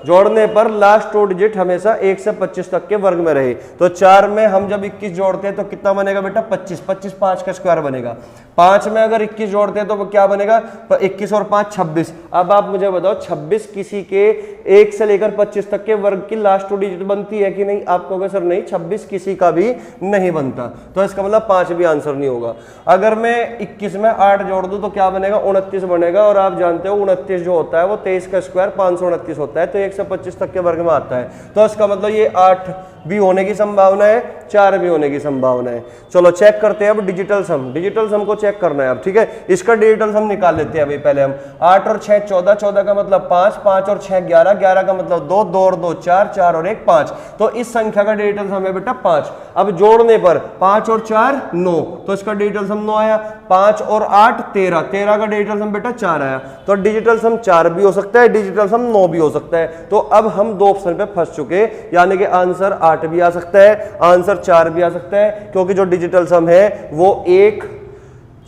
जोड़ने पर लास्ट 2 डिजिट हमेशा 1 से 25 तक के वर्ग में रहे। तो 4 में हम जब 21 जोड़ते हैं तो कितना बनेगा बेटा? 25, 25 5 का स्क्वायर बनेगा। 5 में अगर 21 जोड़ते हैं तो क्या बनेगा? 21 और 5 26। अब आप मुझे बताओ 26 किसी के 1 से लेकर 25 तक के वर्ग की लास्ट 2 डिजिट बनती है कि नहीं? आप कहोगे सर नहीं, 26 किसी का भी नहीं बनता। तो इसका मतलब 5 भी आंसर नहीं होगा। अगर मैं 21 में 8 जोड़ दूं तो क्या बनेगा? 29 बनेगा। और आप जानते हो 29 जो होता है वो 23 का स्क्वायर 529 होता है, तो 1 से 25 तक के वर्ग में आता है। तो इसका मतलब ये 8 भी होने की संभावना है, 4 भी होने की संभावना है। चलो चेक करते हैं अब डिजिटल सम। डिजिटल सम को चेक करना है अब, ठीक है। इसका डिजिटल सम निकाल लेते हैं अभी पहले हम। 8 और 6 14, 14 का मतलब 5, 5 और 6 11, 11 का मतलब 2, 2 और 2 4, 4 और 1 5। तो इस संख्या का डिजिटल सम है बेटा 5। अब जोड़ने पर 5 और 4 9, तो इसका डिजिटल सम 9 आया। 5 और 8 13, 13 का डिजिटल सम बेटा 4 आया। तो डिजिटल सम 4 भी हो सकता है, डिजिटल सम 9 भी हो सकता है। तो अब हम 2 ऑप्शन पे फंस चुके, यानी कि आंसर 8 भी आ सकता है, आंसर 4 भी आ सकता है, क्योंकि जो डिजिटल सम है वो 1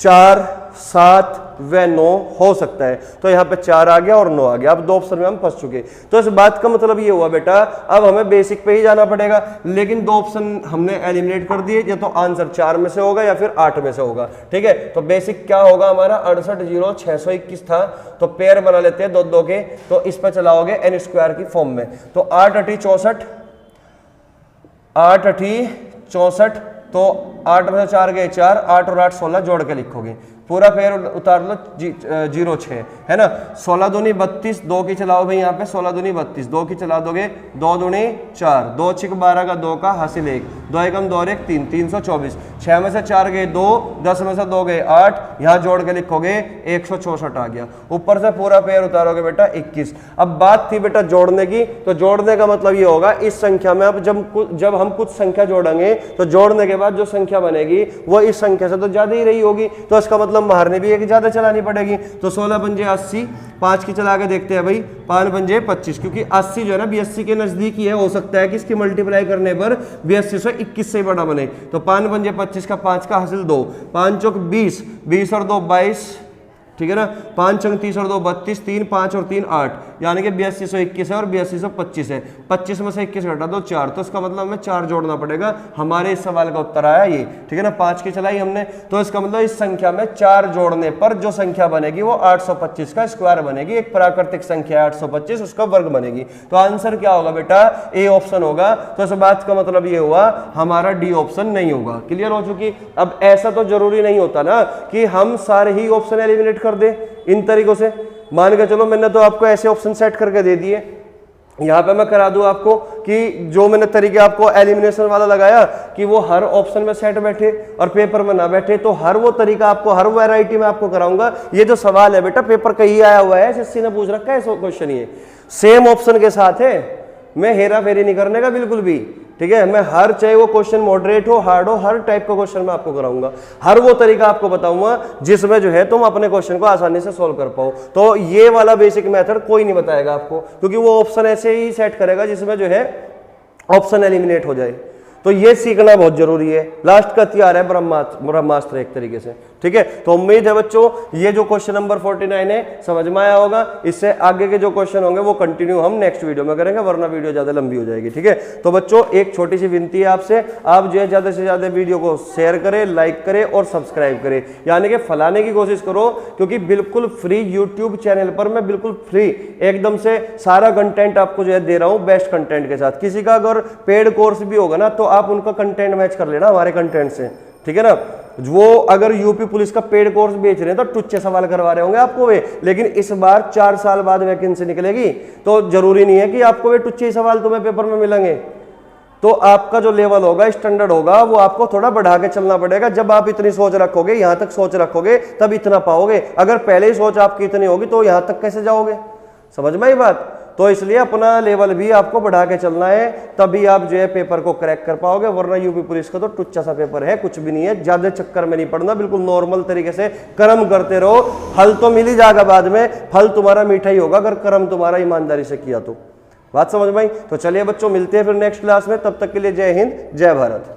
4 7 व 9 हो सकता है। तो यहाँ पे 4 आ गया और 9 आ गया। अब 2 ऑप्शन में हम फंस चुके। तो इस बात का मतलब ये हुआ बेटा अब हमें बेसिक पे ही जाना पड़ेगा, लेकिन 2 ऑप्शन हमने एलिमिनेट कर दिए, या तो आंसर 4 में से होगा या फिर 8 में से होगा, ठीक है। तो बेसिक क्या होगा हमारा 680621 था। तो पेयर बना लेते हैं 2 2 के, तो इस पर चलाओगे n स्क्वायर की फॉर्म में। तो 8 8 64, 8 8 64, तो 8 में से 4 गए 4, 8 और 8 16 जोड़ के लिखोगे, पूरा पेयर उतार लो 06 है ना। 16 दूनी 32, 2 की चलाओ भाई यहाँ पे, 16 दूनी 32, 2 की चला दोगे 2 दूनी 4, 2 6 12 का 2 का हासिल 1, 2 एकम 2 और 1 3, 324। 6 में से 4 गए 2, 10 में से 2 गए 8, यहाँ जोड़ के लिखोगे 164 आ गया। ऊपर से पूरा पेयर उतारोगे बेटा 21। अब बात थी बेटा जोड़ने की, तो जोड़ने का मतलब ये होगा इस संख्या में अब जब हम कुछ संख्या जोड़ेंगे तो जोड़ने के बाद जो संख्या बनेगी वो इस संख्या से तो ज्यादा ही रही होगी, तो इसका मतलब बाहर ने भी एक ज्यादा चलानी पड़ेगी। तो 16 पंजे 80, 5 की चला के देखते हैं भाई, 5 पंजे 25, क्योंकि 80 जो है ना 82 के नजदीक ही है, हो सकता है कि इसकी मल्टीप्लाई करने पर 82 से 21 से बड़ा बने। तो 5 पंजे 25 का 5 का हासिल 2, 5 चौक 20, 20 और 2 22, ठीक है ना। 5 चंग 30 और 2 32, 3 5 और 3 8, यानी कि 8221 है और 8225 है। 25 में से 21 घटा दो 4, तो इसका मतलब हमें 4 जोड़ना पड़ेगा। हमारे इस सवाल का उत्तर आया ये, ठीक है ना। 5 की चलाई हमने, तो इसका मतलब इस संख्या में 4 जोड़ने पर जो संख्या बनेगी वो 825 का स्क्वायर बनेगी। एक प्राकृतिक संख्या 825, उसका वर्ग बनेगी। तो आंसर क्या होगा बेटा, ए ऑप्शन होगा। तो इस बात का मतलब ये हुआ हमारा डी ऑप्शन नहीं होगा। क्लियर हो चुकी। अब ऐसा तो जरूरी नहीं होता ना कि हम सारे ही ऑप्शन एलिमिनेट कर दे इन तरीकों से। मान के चलो मैंने तो आपको ऐसे ऑप्शन सेट करके दे दिए, यहां पे मैं करा दूं आपको कि जो मैंने तरीके आपको एलिमिनेशन वाला लगाया कि वो हर ऑप्शन में सेट बैठे और पेपर में ना बैठे, तो हर वो तरीका आपको हर वैरायटी में आपको कराऊंगा। ये जो सवाल है बेटा पेपर का ही आया हुआ है, एसएससी ने पूछ रखा है क्वेश्चन, ये सेम ऑप्शन के साथ है, मैं हेरा फेरी नहीं करने का बिल्कुल भी, ठीक है। मैं हर, चाहे वो क्वेश्चन मॉडरेट हो हार्ड हो, हर टाइप का क्वेश्चन मैं आपको कराऊंगा, हर वो तरीका आपको बताऊंगा जिसमें जो है तुम अपने क्वेश्चन को आसानी से सोल्व कर पाओ। तो ये वाला बेसिक मेथड कोई नहीं बताएगा आपको, क्योंकि वो ऑप्शन ऐसे ही सेट करेगा जिसमें जो है ऑप्शन एलिमिनेट हो जाए। तो ये सीखना बहुत जरूरी है। लास्ट का हथियार है ब्रह्मास्त्र एक तरीके से, ठीक है। तो उम्मीद है बच्चों ये जो क्वेश्चन नंबर 49 है समझ में आया होगा। इससे आगे के जो क्वेश्चन होंगे वो कंटिन्यू हम नेक्स्ट वीडियो में करेंगे, वरना वीडियो ज्यादा लंबी हो जाएगी, ठीक है। तो बच्चों एक छोटी सी विनती है आपसे, आप जो है ज्यादा से ज्यादा वीडियो को शेयर करें, लाइक करें और सब्सक्राइब करें, यानी कि फैलाने की कोशिश करो, क्योंकि बिल्कुल फ्री यूट्यूब चैनल पर मैं बिल्कुल फ्री एकदम से सारा कंटेंट आपको जो है दे रहा हूं, बेस्ट कंटेंट के साथ। किसी का अगर पेड कोर्स भी होगा ना तो आप उनका कंटेंट मैच कर लेना हमारे कंटेंट से, ठीक है ना। वो अगर यूपी पुलिस का पेड कोर्स बेच रहे हैं तो टुच्चे सवाल करवा रहे होंगे आपको वे, लेकिन इस बार 4 साल बाद वैकेंसी निकलेगी, तो जरूरी नहीं है कि आपको वे टुच्चे सवाल तुम्हें पेपर में मिलेंगे। तो आपका जो लेवल होगा, स्टैंडर्ड होगा, वो आपको थोड़ा बढ़ा के चलना पड़ेगा। जब आप इतनी सोच रखोगे, यहां तक सोच रखोगे, तब इतना पाओगे। अगर पहले ही सोच आपकी इतनी होगी तो यहां तक कैसे जाओगे, समझ में आई बात। तो इसलिए अपना लेवल भी आपको बढ़ा के चलना है, तभी आप जो है पेपर को क्रैक कर पाओगे। वरना यूपी पुलिस का तो टुच्चा सा पेपर है, कुछ भी नहीं है, ज्यादा चक्कर में नहीं पड़ना, बिल्कुल नॉर्मल तरीके से कर्म करते रहो। फल तो मिल ही जाएगा बाद में, फल तुम्हारा मीठा ही होगा अगर कर्म तुम्हारा ईमानदारी से किया तो। बात समझ में आई। तो चलिए बच्चों मिलते हैं फिर नेक्स्ट क्लास में, तब तक के लिए जय हिंद जय भारत।